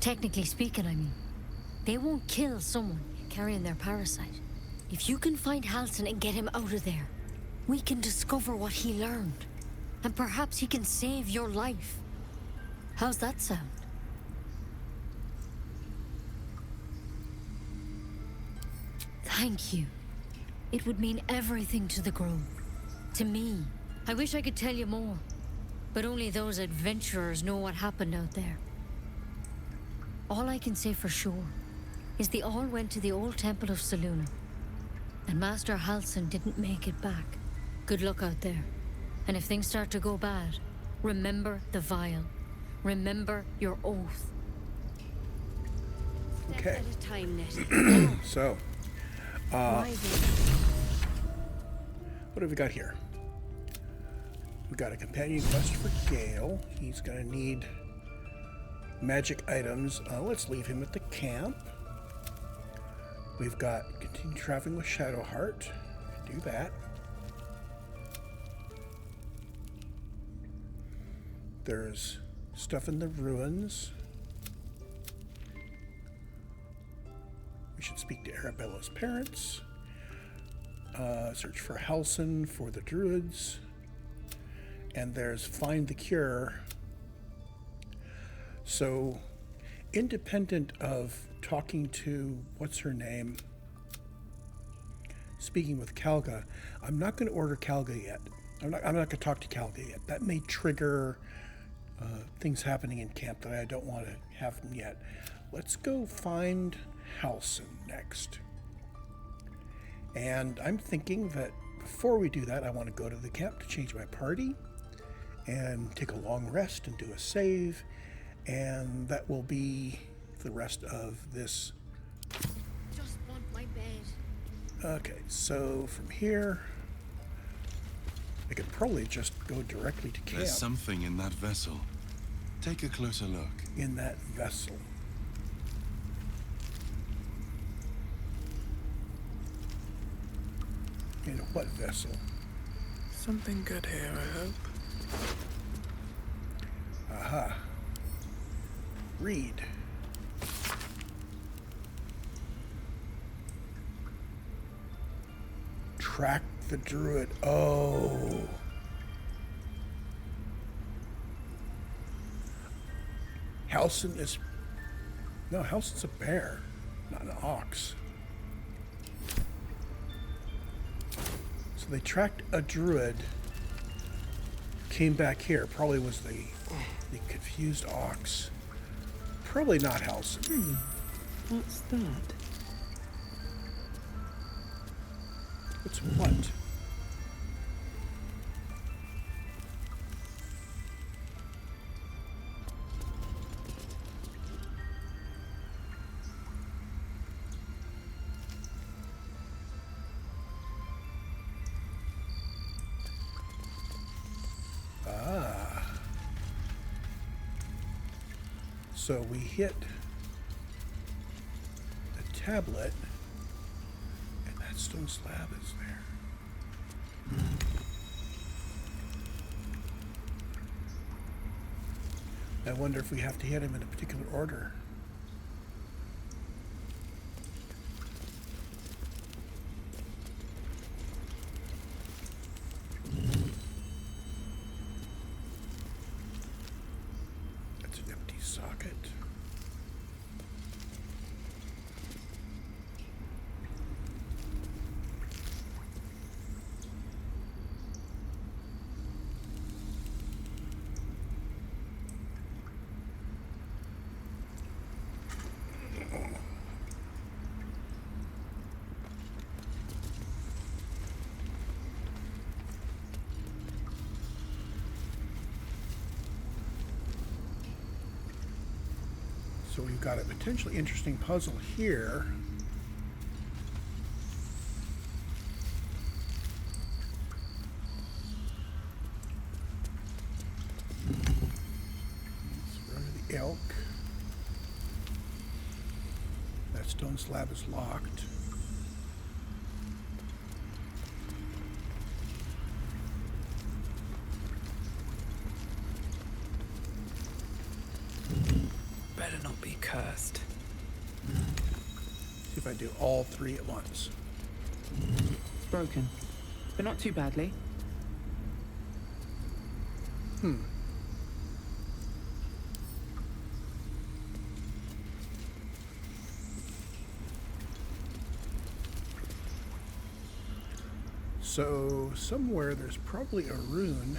Technically speaking, I mean. They won't kill someone carrying their parasite. If you can find Halcyon and get him out of there, we can discover what he learned. And perhaps he can save your life. How's that sound? Thank you. It would mean everything to the Grove. To me. I wish I could tell you more. But only those adventurers know what happened out there. All I can say for sure is they all went to the old temple of Selûne. And Master Halcyon didn't make it back. Good luck out there. And if things start to go bad, remember the vial. Remember your oath. Okay. Step at a time, Nettie. So, what have we got here? We got a companion quest for Gale. He's going to need magic items. Let's leave him at the camp. We've got continue traveling with Shadowheart. Do that. There's stuff in the ruins. We should speak to Arabella's parents. Search for Halsin for the Druids. And there's Find the Cure. So, independent of talking to, what's her name? Speaking with Kalga, I'm not going to order Kalga yet. I'm not going to talk to Kalga yet. That may trigger things happening in camp that I don't want to have them yet. Let's go find Halsin next. And I'm thinking that before we do that, I want to go to the camp to change my party and take a long rest and do a save, and that will be the rest of this. Just want my bed. Okay, so from here, I could probably just go directly to camp. There's something in that vessel. Take a closer look. In that vessel. In what vessel? Something good here, I hope. Aha. Read. Track the Druid. Oh. Halsin is... No, Halsin's a bear, not an ox. So they tracked a Druid, came back here. Probably was the confused ox. Probably not Halsin. What's that? What's what? So we hit the tablet, and that stone slab is there. I wonder if we have to hit him in a particular order. Socket. So we've got a potentially interesting puzzle here. Let's run to the elk. That stone slab is locked. Better not be cursed. See if I do all three at once. It's broken, but not too badly. So somewhere there's probably a rune.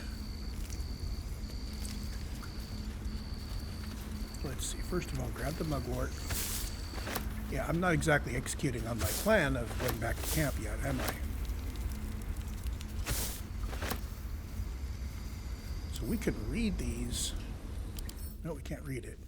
Let's see, first of all, grab the mugwort. Yeah, I'm not exactly executing on my plan of going back to camp yet, am I? So we can read these. No, we can't read it.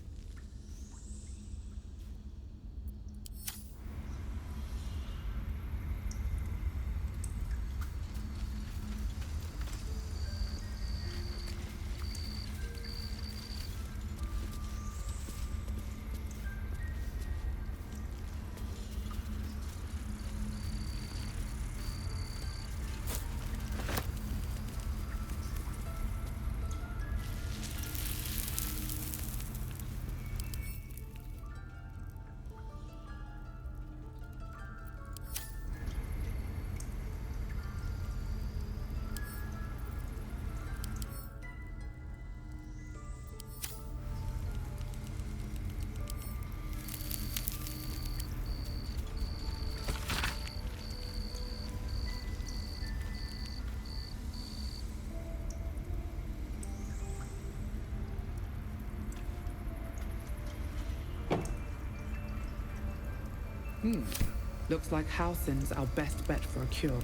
Looks like Halsin's our best bet for a cure.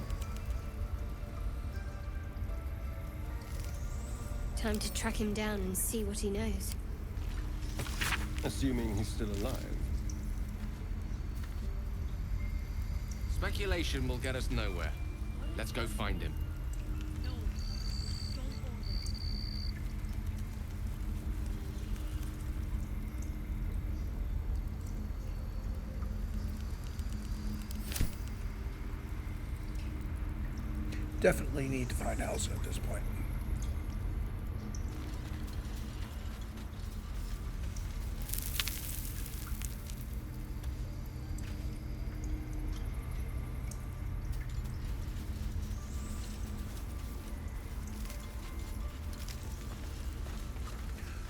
Time to track him down and see what he knows. Assuming he's still alive. Speculation will get us nowhere. Let's go find him. Definitely need to find Elsa at this point.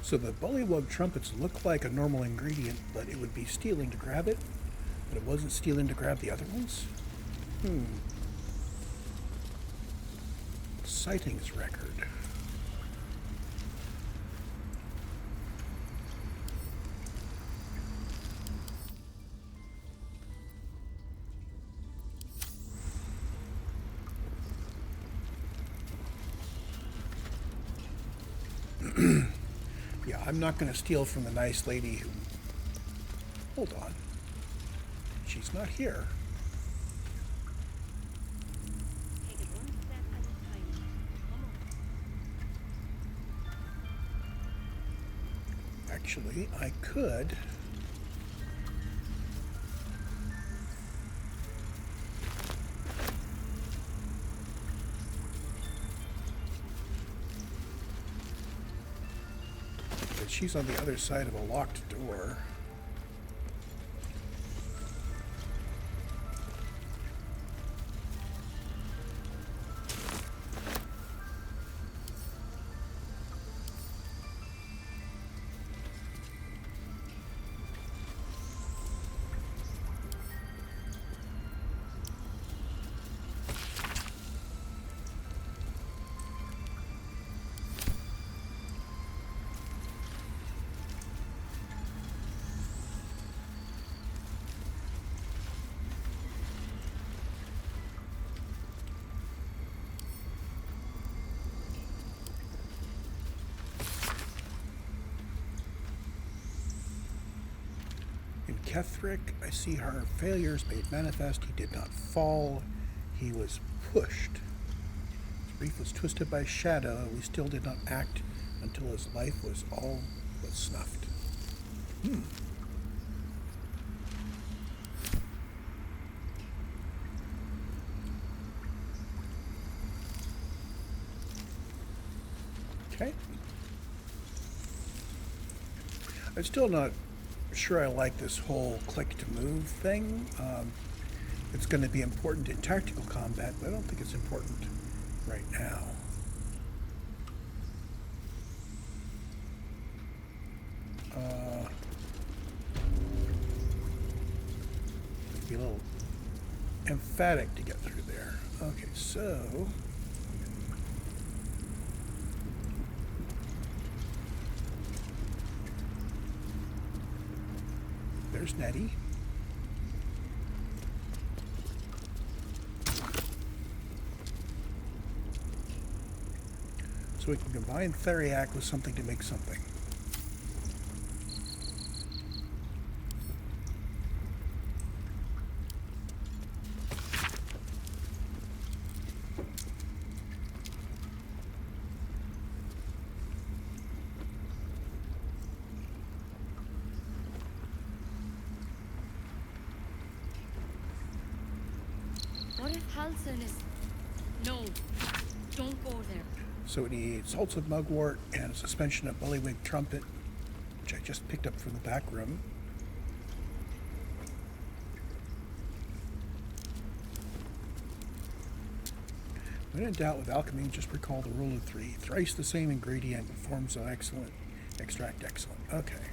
So the bullywug trumpets look like a normal ingredient, but it would be stealing to grab it, but it wasn't stealing to grab the other ones? Sightings record. Yeah, I'm not going to steal from the nice lady who... Hold on. She's not here. Actually, I could... But she's on the other side of a locked door. Kethric, I see her failures made manifest. He did not fall. He was pushed. His reef was twisted by shadow. We still did not act until his life was all but snuffed. Okay. I'm still not sure I like this whole click to move thing. It's going to be important in tactical combat, but I don't think it's important right now. Be a little emphatic to get through there. Okay, so there's Nettie. So we can combine Theriac with something to make something. What if Halsin is... No, don't go there. So we need salts of mugwort and a suspension of bullywig trumpet, which I just picked up from the back room. When in doubt with alchemy, just recall the rule of three. Thrice the same ingredient, forms of excellent, extract excellent. Okay.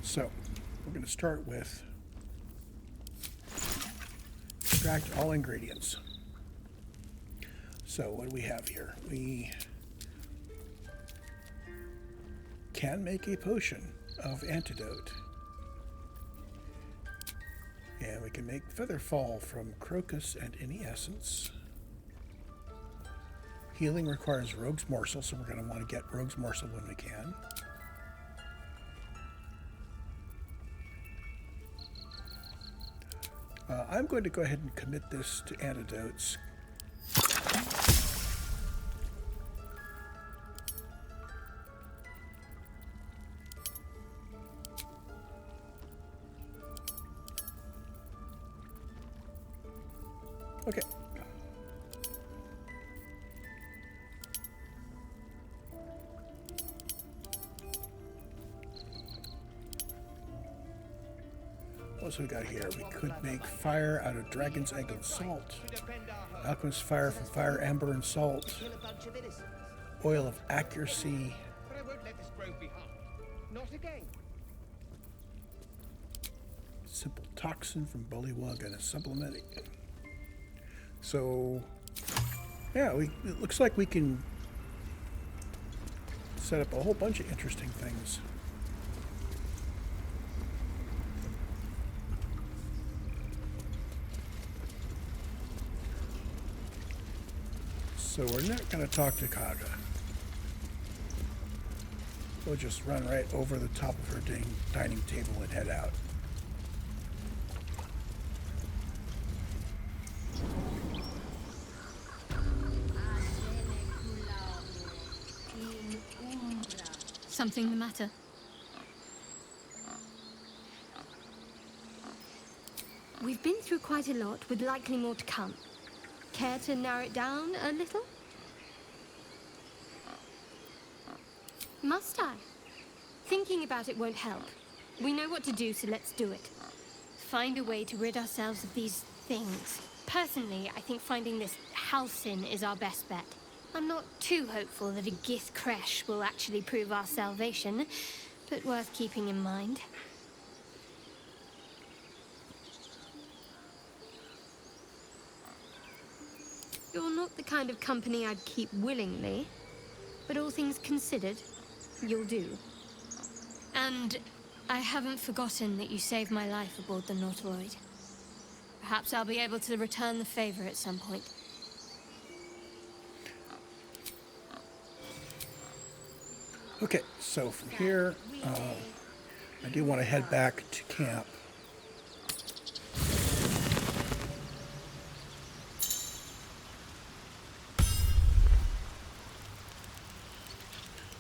So, we're going to start with extract all ingredients. So what do we have here? We can make a potion of antidote. we can make Featherfall from Crocus and any essence. Healing requires Rogue's Morsel, so we're going to want to get Rogue's Morsel when we can. I'm going to go ahead and commit this to antidotes. Okay. What else we got here? We could make fire out of dragon's egg and salt. Alchemist fire from fire, amber, and salt. Oil of accuracy. But I won't let this grove be harmed. Not again. Simple toxin from bullywug and a supplement. So, yeah, it looks like we can set up a whole bunch of interesting things. So we're not going to talk to Kaga. We'll just run right over the top of her dining table and head out. Something the matter? We've been through quite a lot, with likely more to come. Care to narrow it down a little? Must I? Thinking about it won't help. We know what to do, so let's do it. Find a way to rid ourselves of these things. Personally, I think finding this Halcyon is our best bet. I'm not too hopeful that a Gith Kresh will actually prove our salvation, but worth keeping in mind. You're not the kind of company I'd keep willingly, but all things considered, you'll do. And I haven't forgotten that you saved my life aboard the Nautiloid. Perhaps I'll be able to return the favor at some point. Okay, so from here, I do want to head back to camp.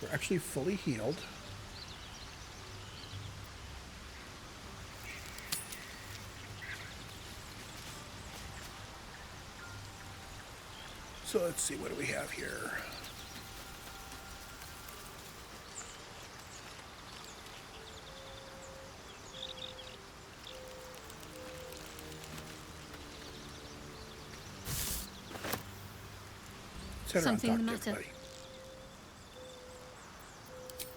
We're actually fully healed. So let's see, what do we have here? Something the matter?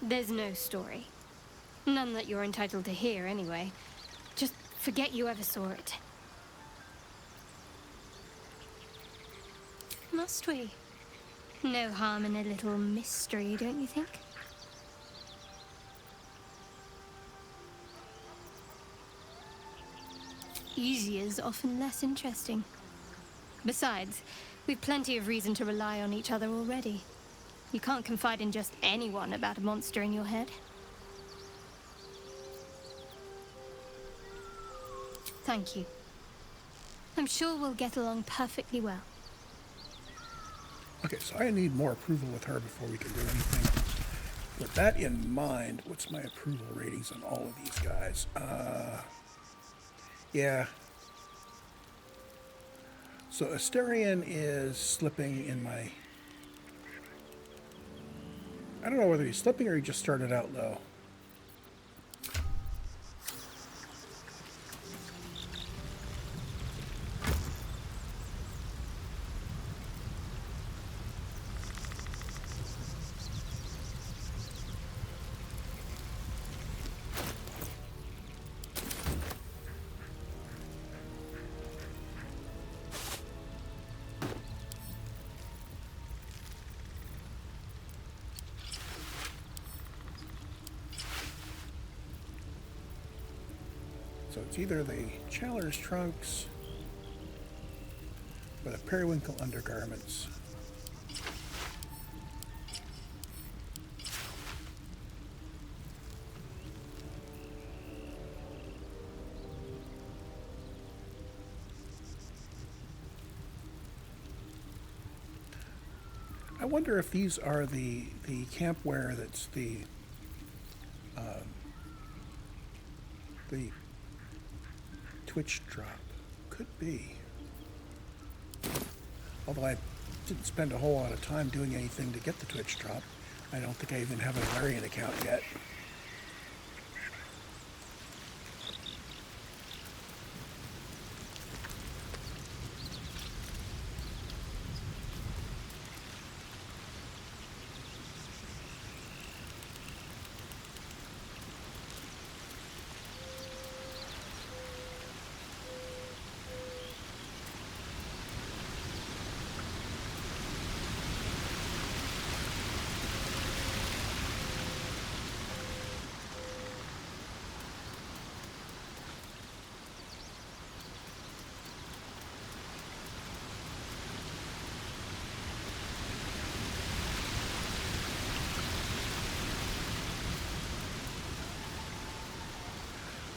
There's no story. None that you're entitled to hear, anyway. Just forget you ever saw it. Must we? No harm in a little mystery, don't you think? Easier's often less interesting. Besides, we've plenty of reason to rely on each other already. You can't confide in just anyone about a monster in your head. Thank you. I'm sure we'll get along perfectly well. Okay, so I need more approval with her before we can do anything. With that in mind, what's my approval ratings on all of these guys? Yeah. So Asterion is slipping in my... I don't know whether he's slipping or he just started out low. So it's either the Challer's trunks or the periwinkle undergarments. I wonder if these are the camp wear that's the Twitch drop. Could be. Although I didn't spend a whole lot of time doing anything to get the Twitch drop. I don't think I even have a variant account yet.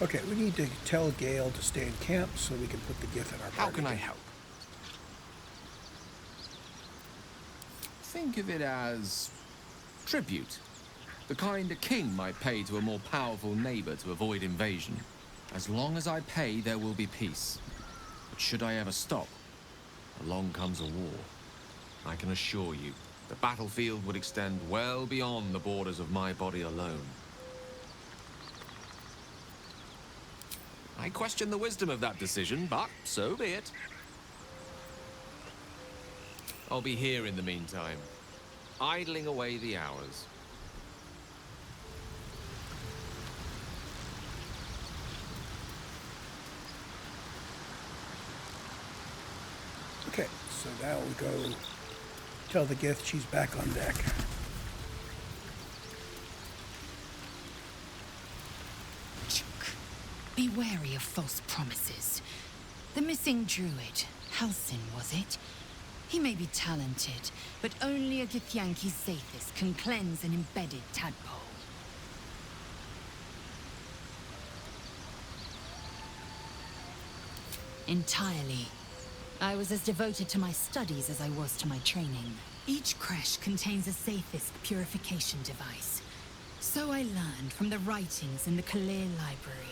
Okay, we need to tell Gale to stay in camp so we can put the gift in our party. How can I help? Think of it as tribute. The kind a king might pay to a more powerful neighbor to avoid invasion. As long as I pay, there will be peace. But should I ever stop, along comes a war. I can assure you, the battlefield would extend well beyond the borders of my body alone. I question the wisdom of that decision, but so be it. I'll be here in the meantime, idling away the hours. Okay, so now we go tell the Gith she's back on deck. Be wary of false promises. The missing druid, Halsin, was it? He may be talented, but only a Githyanki Zathis can cleanse an embedded tadpole. Entirely. I was as devoted to my studies as I was to my training. Each creche contains a Zathist purification device. So I learned from the writings in the Kalir Library.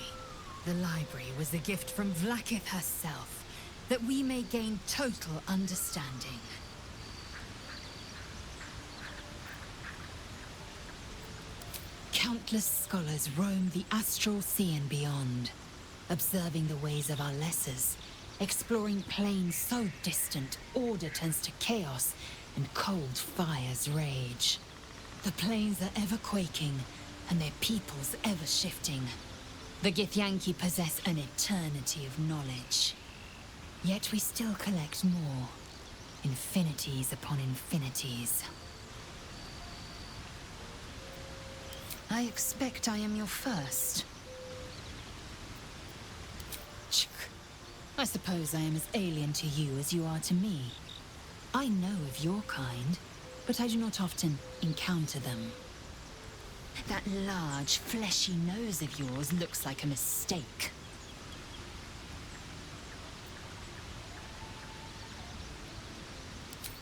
The library was a gift from Vlaakith herself, that we may gain total understanding. Countless scholars roam the astral sea and beyond, observing the ways of our lessers, exploring planes so distant, order turns to chaos, and cold fires rage. The planes are ever quaking, and their peoples ever shifting. The Githyanki possess an eternity of knowledge. Yet we still collect more. Infinities upon infinities. I expect I am your first. I suppose I am as alien to you as you are to me. I know of your kind, but I do not often encounter them. That large, fleshy nose of yours looks like a mistake.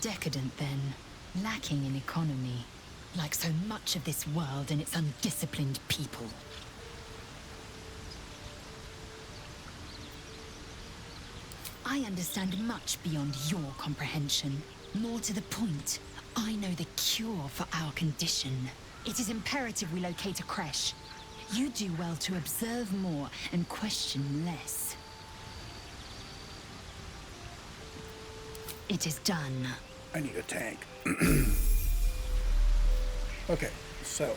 Decadent, then. Lacking in economy. Like so much of this world and its undisciplined people. I understand much beyond your comprehension. More to the point, I know the cure for our condition. It is imperative we locate a creche. You do well to observe more and question less. It is done. I need a tank. Okay, so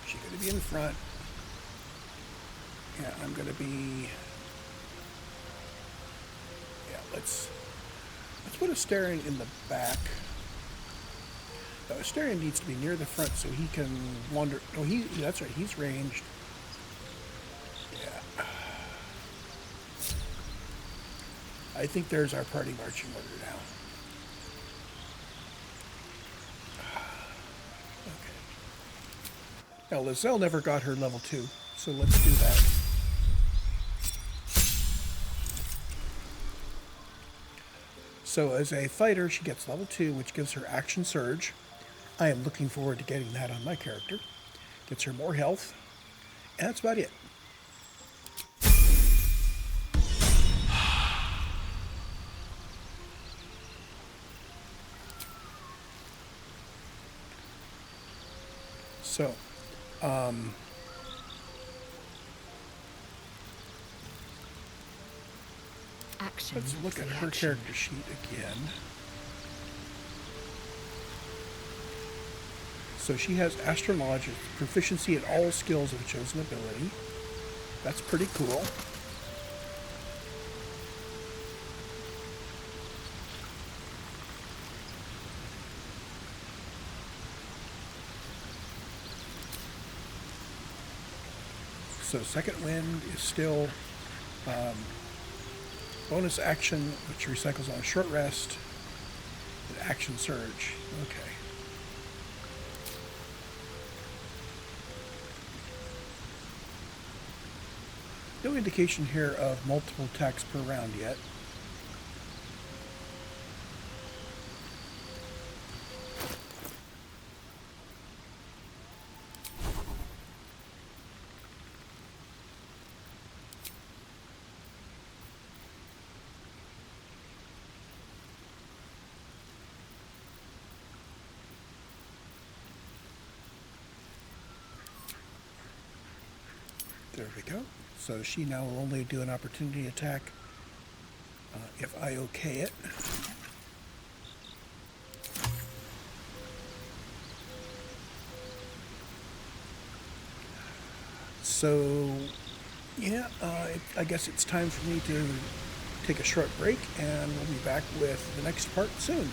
she's gonna be in front. Yeah, I'm gonna be. Yeah, let's put Asterion in the back. Asterion needs to be near the front so he can wander. Oh, that's right. He's ranged. I think there's our party marching order now. Okay. Now, Lizelle never got her level 2, so let's do that. So as a fighter, she gets level 2, which gives her action surge. I am looking forward to getting that on my character. Gets her more health, and that's about it. So, let's look at her character sheet again. So she has Astrologic, proficiency in all skills of a chosen ability. That's pretty cool. So second wind is still bonus action, which recycles on a short rest, and action surge. Okay. No indication here of multiple attacks per round yet. There we go. So she now will only do an opportunity attack if I okay it. So, yeah, I guess it's time for me to take a short break, and we'll be back with the next part soon.